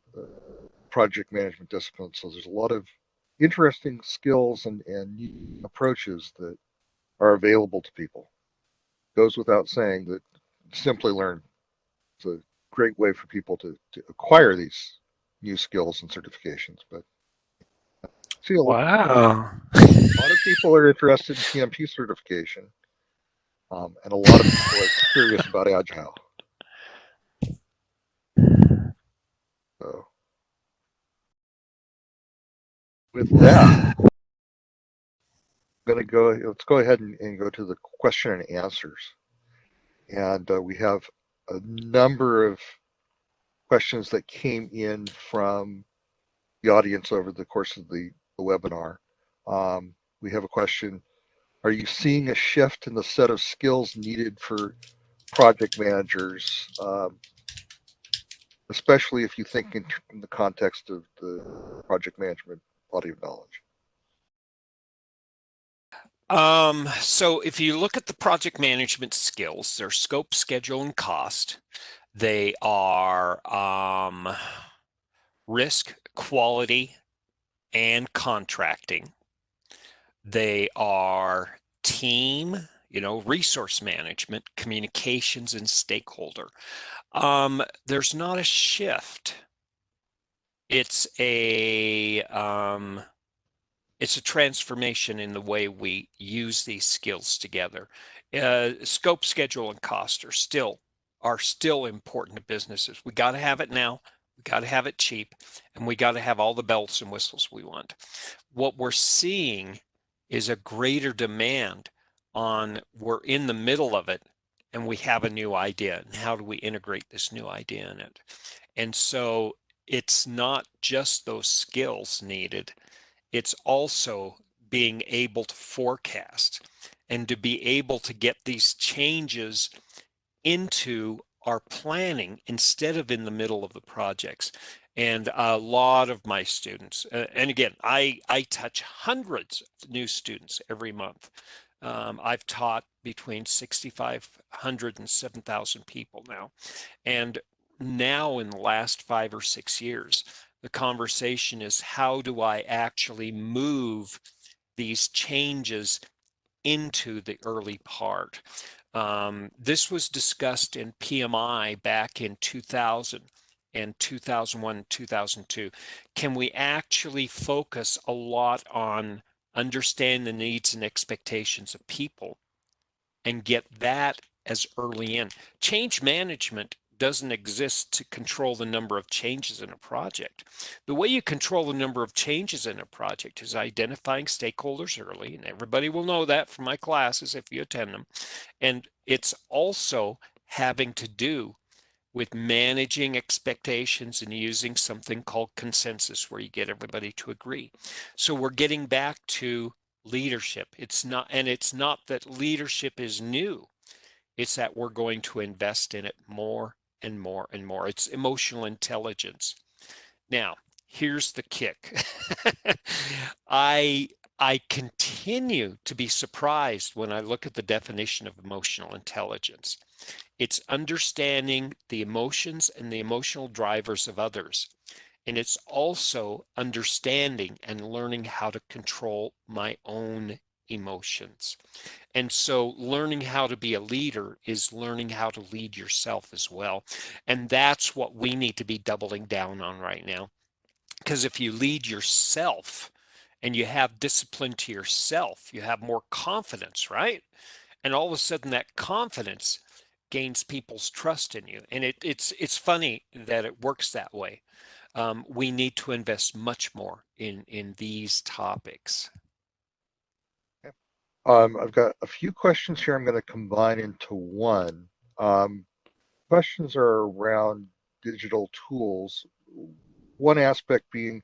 project management discipline. So there's a lot of interesting skills and new approaches that are available to people. Goes without saying that Simplilearn is a great way for people to acquire these new skills and certifications. But see, a Wow. lot of people are interested in PMP certification, and a lot of people are curious about Agile. So with that, let's go ahead and go to the question and answers. And we have a number of questions that came in from the audience over the course of the webinar. We have a question: are you seeing a shift in the set of skills needed for project managers, especially if you think in the context of the project management body of knowledge? So if you look at the project management skills, they're scope, schedule, and cost. They are risk, quality, and contracting. They are team, resource management, communications, and stakeholder. There's not a shift. It's a transformation in the way we use these skills together. Scope, schedule, and cost are still important to businesses. We got to have it now. We got to have it cheap, and we got to have all the bells and whistles we want. What we're seeing is a greater demand on we're in the middle of it, and we have a new idea. And how do we integrate this new idea in it? And so it's not just those skills needed, it's also being able to forecast and to be able to get these changes into our planning instead of in the middle of the projects. And a lot of my students, and again, I touch hundreds of new students every month. I've taught between 6,500 and 7,000 people now. And now in the last 5 or 6 years, the conversation is how do I actually move these changes into the early part? This was discussed in PMI back in 2000 and 2001, 2002. Can we actually focus a lot on understand the needs and expectations of people and get that as early in? Change management doesn't exist to control the number of changes in a project. The way you control the number of changes in a project is identifying stakeholders early, and everybody will know that from my classes if you attend them. And it's also having to do with managing expectations and using something called consensus, where you get everybody to agree. So we're getting back to leadership. It's not that leadership is new. It's that we're going to invest in it more and more and more. It's emotional intelligence. Now, here's the kick. I I continue to be surprised when I look at the definition of emotional intelligence. It's understanding the emotions and the emotional drivers of others. And it's also understanding and learning how to control my own emotions. And so learning how to be a leader is learning how to lead yourself as well. And that's what we need to be doubling down on right now. Because if you lead yourself and you have discipline to yourself, you have more confidence, right? And all of a sudden that confidence gains people's trust in you. And it's funny that it works that way. We need to invest much more in these topics. Okay. I've got a few questions here I'm going to combine into one. Um, Questions are around digital tools. One aspect being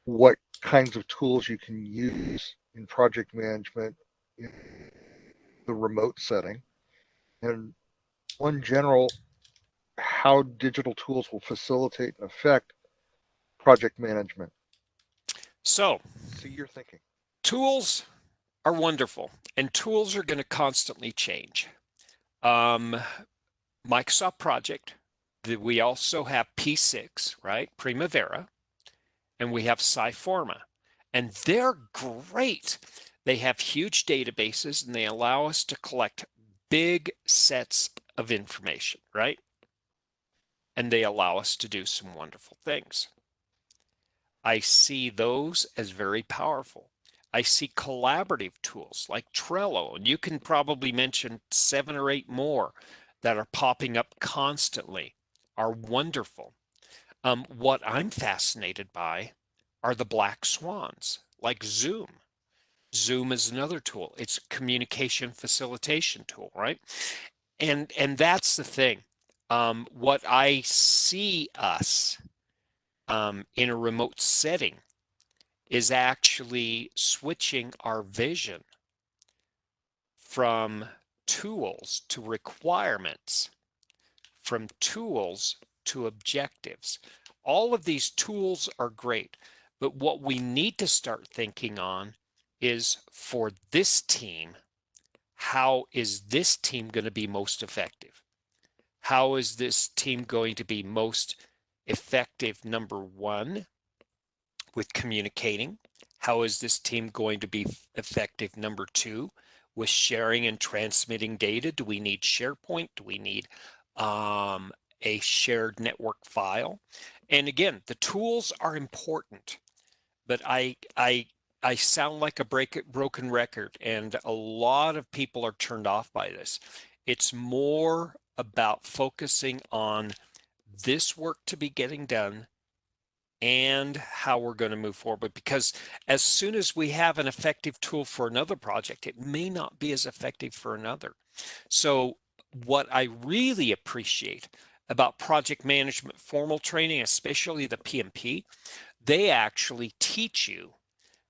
what kinds of tools you can use in project management in the remote setting, and one general, how digital tools will facilitate and affect project management. So So you're thinking. tools are wonderful, and tools are going to constantly change. Um, Microsoft Project, we also have P6, right? Primavera, and we have Sciforma, and they're great. They have huge databases and they allow us to collect big sets of information, right? And they allow us to do some wonderful things. I see those as very powerful. I see collaborative tools like Trello, and you can probably mention 7 or 8 more that are popping up constantly, are wonderful. What I'm fascinated by are the black swans, like Zoom. Zoom is another tool. It's a communication facilitation tool, right? And that's the thing. What I see us in a remote setting is actually switching our vision from tools to requirements, from tools to objectives. All of these tools are great, but what we need to start thinking on is for this team, how is this team going to be most effective? How is this team going to be most effective, number one, with communicating? How is this team going to be effective, number two, with sharing and transmitting data? Do we need SharePoint? Do we need a shared network file? And again, the tools are important, but I sound like a broken record, and a lot of people are turned off by this. It's more about focusing on this work to be getting done and how we're going to move forward. Because as soon as we have an effective tool for another project, it may not be as effective for another. So what I really appreciate about project management formal training, especially the PMP, they actually teach you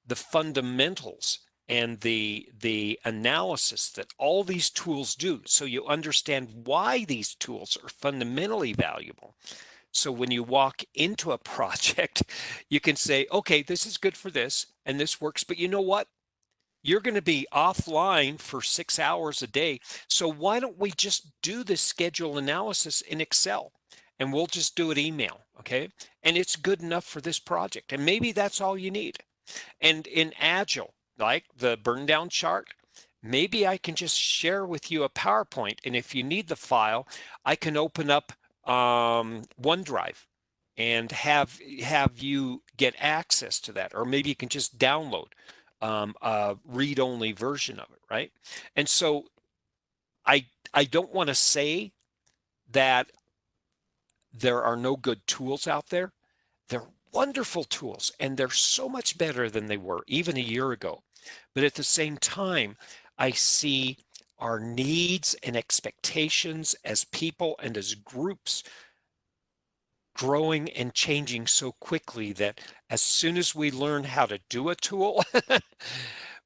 the fundamentals and the analysis that all these tools do, so you understand why these tools are fundamentally valuable. So when you walk into a project, you can say, okay, this is good for this and this works, but you know what? You're going to be offline for 6 hours a day. So why don't we just do this schedule analysis in Excel, and we'll just do it email, okay? And it's good enough for this project. And maybe that's all you need. And in Agile, like the burn down chart, maybe I can just share with you a PowerPoint. And if you need the file, I can open up OneDrive and have you get access to that. Or maybe you can just download a read-only version of it, right? And so I don't want to say that there are no good tools out there. They're wonderful tools, and they're so much better than they were even a year ago. But at the same time, I see our needs and expectations as people and as groups growing and changing so quickly that as soon as we learn how to do a tool,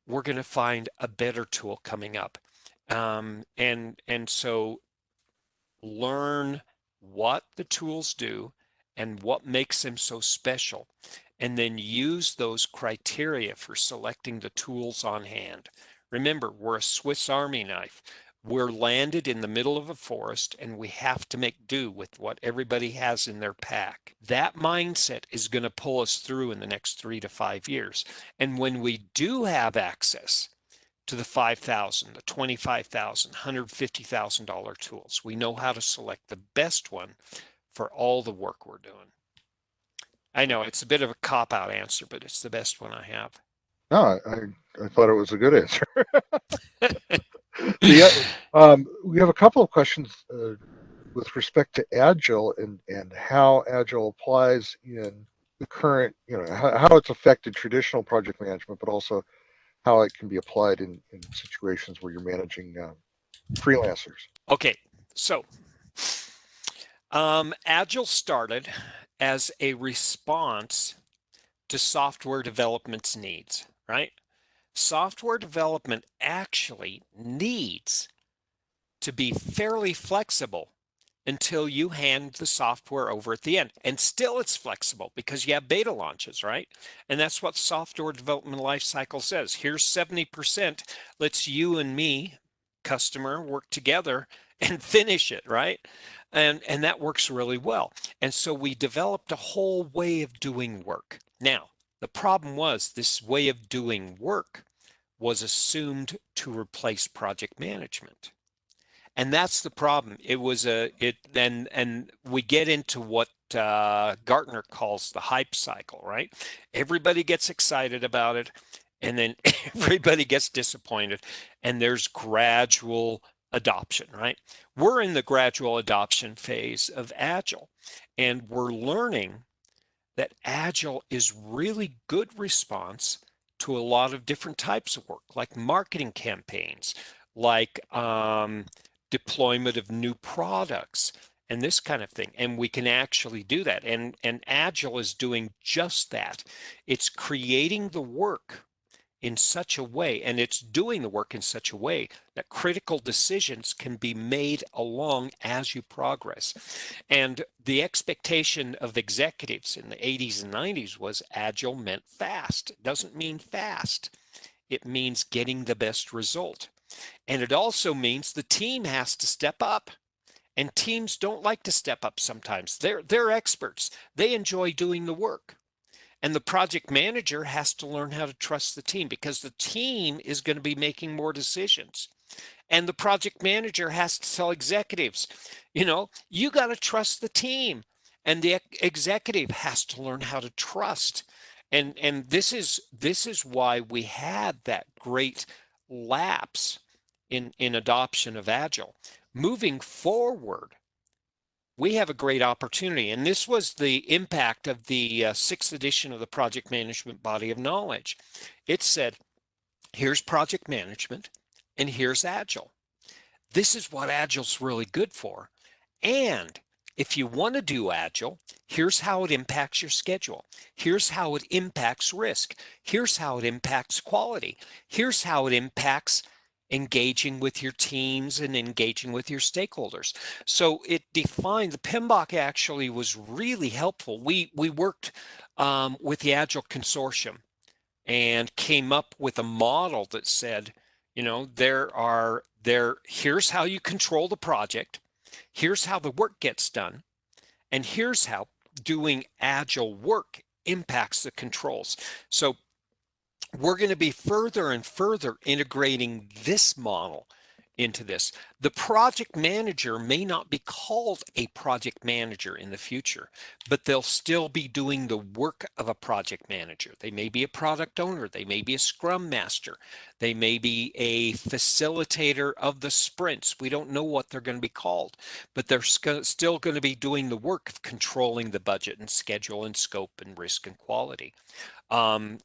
we're going to find a better tool coming up. And so learn what the tools do and what makes them so special, and then use those criteria for selecting the tools on hand. Remember, we're a Swiss Army knife. We're landed in the middle of a forest and we have to make do with what everybody has in their pack. That mindset is going to pull us through in the next 3 to 5 years. And when we do have access to the 5,000, the 25,000, $150,000 tools. We know how to select the best one for all the work we're doing. I know it's a bit of a cop-out answer, but it's the best one I have. No, I thought it was a good answer. We have a couple of questions with respect to Agile and how Agile applies in the current, how it's affected traditional project management, but also how it can be applied in situations where you're managing freelancers. Okay, so Agile started as a response to software development's needs, right? Software development actually needs to be fairly flexible until you hand the software over at the end. And still it's flexible because you have beta launches, right? And that's what software development lifecycle says. Here's 70%. Let's you and me, customer, work together and finish it, right? And that works really well. And so we developed a whole way of doing work. Now, the problem was this way of doing work was assumed to replace project management. And that's the problem. It was a it and we get into what Gartner calls the hype cycle, right? Everybody gets excited about it, and then everybody gets disappointed, and there's gradual adoption, right? We're in the gradual adoption phase of Agile, and we're learning that Agile is really good response to a lot of different types of work, like marketing campaigns, like deployment of new products, and this kind of thing. And we can actually do that. And Agile is doing just that. It's creating the work in such a way, and it's doing the work in such a way that critical decisions can be made along as you progress. And the expectation of executives in the 80s and 90s was agile meant fast. It doesn't mean fast. It means getting the best result. And it also means the team has to step up. And teams don't like to step up sometimes. They're experts. They enjoy doing the work. And the project manager has to learn how to trust the team because the team is going to be making more decisions. And the project manager has to tell executives, you got to trust the team. And the executive has to learn how to trust. And this is why we had that great lapse in adoption of Agile. Moving forward, we have a great opportunity. And this was the impact of the sixth edition of the Project Management Body of Knowledge. It said, here's project management and here's Agile. This is what Agile's really good for. And if you want to do Agile, here's how it impacts your schedule. Here's how it impacts risk. Here's how it impacts quality. Here's how it impacts engaging with your teams and engaging with your stakeholders. So it defined, the PMBOK actually was really helpful. We worked with the Agile Consortium and came up with a model that said, here's how you control the project, here's how the work gets done, and here's how doing agile work impacts the controls. So we're going to be further and further integrating this model into this. The project manager may not be called a project manager in the future, but they'll still be doing the work of a project manager. They may be a product owner, they may be a scrum master, they may be a facilitator of the sprints. We don't know what they're going to be called, but they're still going to be doing the work of controlling the budget and schedule and scope and risk and quality. Um,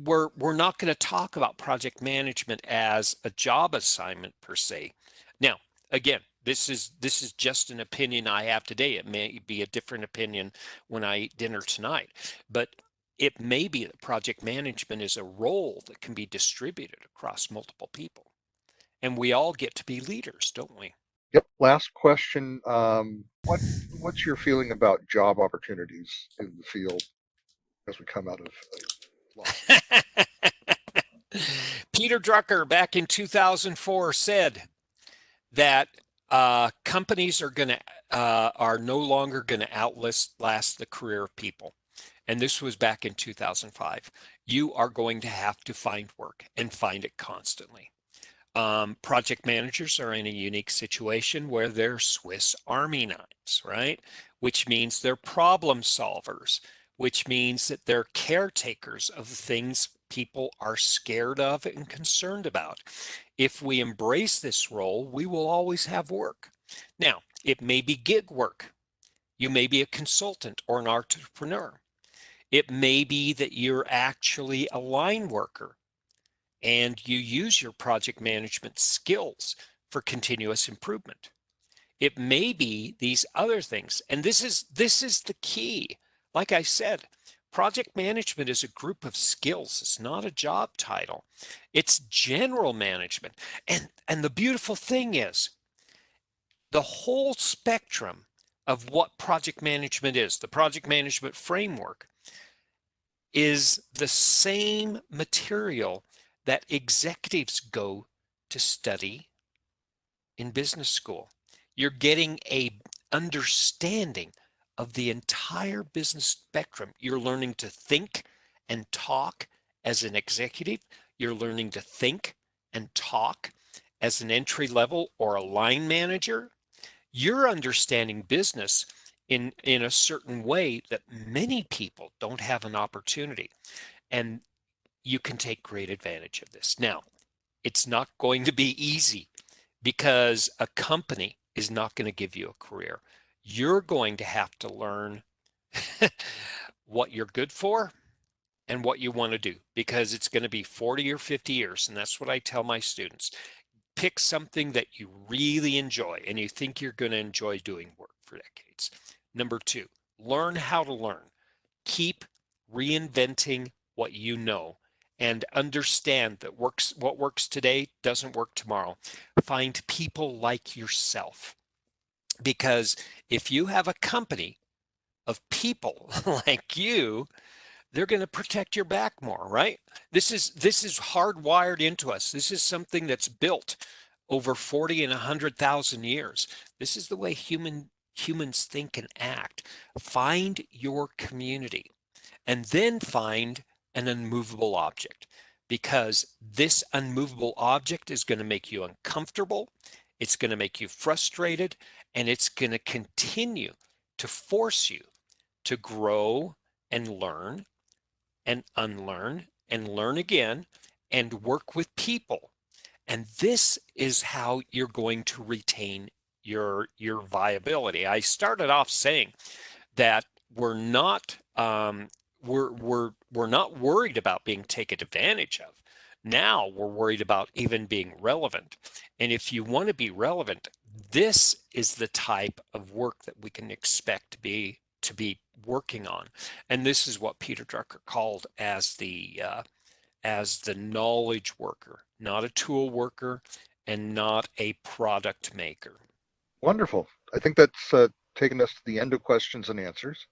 we're not going to talk about project management as a job assignment per se. Now, again, this is just an opinion I have today. It may be a different opinion when I eat dinner tonight, but it may be that project management is a role that can be distributed across multiple people. and we all get to be leaders, don't we? Yep. Last question. What's your feeling about job opportunities in the field as we come out of lockdown? Peter Drucker back in 2004 said that companies are no longer going to outlast the career of people. And this was back in 2005. You are going to have to find work and find it constantly. Project managers are in a unique situation where they're Swiss Army knives, right? Which means they're problem solvers, which means that they're caretakers of the things people are scared of and concerned about. If we embrace this role, we will always have work. Now, it may be gig work. You may be a consultant or an entrepreneur. It may be that you're actually a line worker and you use your project management skills for continuous improvement. It may be these other things. And this is the key. Like I said, project management is a group of skills. It's not a job title. It's general management. And the beautiful thing is the whole spectrum of what project management is, the project management framework is the same material that executives go to study in business school. You're getting a understanding of the entire business spectrum. You're learning to think and talk as an executive. You're learning to think and talk as an entry level or a line manager. You're understanding business in a certain way that many people don't have an opportunity. And you can take great advantage of this. Now, it's not going to be easy because a company is not going to give you a career. You're going to have to learn what you're good for and what you want to do because it's going to be 40 or 50 years. And that's what I tell my students. Pick something that you really enjoy and you think you're going to enjoy doing work for decades. Number two, learn how to learn. Keep reinventing what you know and understand that what works today doesn't work tomorrow. Find people like yourself because if you have a company of people like you, they're going to protect your back more, right? This is hardwired into us. This is something that's built over 40 and 100,000 years. This is the way humans think and act. Find your community and then find an unmovable object because this unmovable object is going to make you uncomfortable, it's going to make you frustrated, and it's going to continue to force you to grow and learn and unlearn and learn again and work with people. And this is how you're going to retain your viability. I started off saying that we're not worried about being taken advantage of. Now we're worried about even being relevant. And if you want to be relevant, this is the type of work that we can expect to be working on. And this is what Peter Drucker called as the knowledge worker, not a tool worker and not a product maker. Wonderful. I think that's taken us to the end of questions and answers,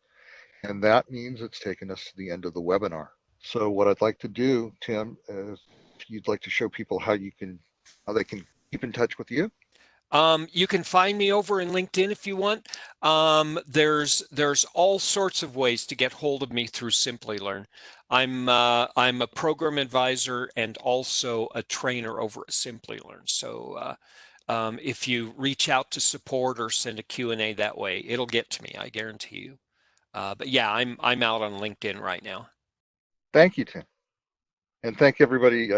and that means it's taken us to the end of the webinar. So what I'd like to do, Tim, is if you'd like to show people how they can keep in touch with you. You can find me over in LinkedIn if you want. There's all sorts of ways to get hold of me through Simplilearn. I'm a program advisor and also a trainer over at Simplilearn. So if you reach out to support or send a Q&A that way, it'll get to me, I guarantee you. But yeah, I'm out on LinkedIn right now. Thank you, Tim. And thanks everybody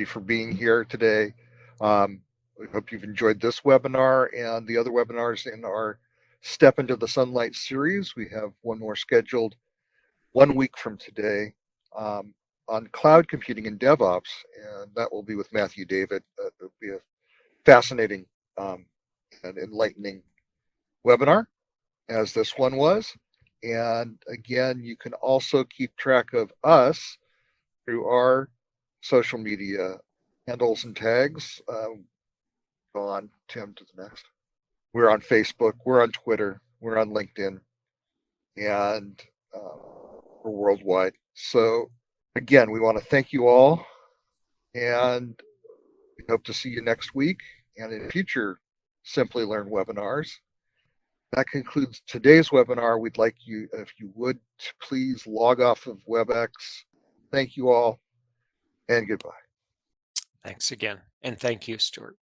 for being here today. We hope you've enjoyed this webinar and the other webinars in our Step into the Sunlight series. We have one more scheduled 1 week from today on cloud computing and DevOps, and that will be with Matthew David. It'll be a fascinating and enlightening webinar, as this one was. And again, you can also keep track of us through our social media handles and tags. Go on, Tim, to the next. We're on Facebook, we're on Twitter, we're on LinkedIn, and we're worldwide. So again, we want to thank you all, and we hope to see you next week and in future Simplilearn webinars. That concludes today's webinar. We'd like you, if you would, to please log off of WebEx. Thank you all, and goodbye. Thanks again. And thank you, Stuart.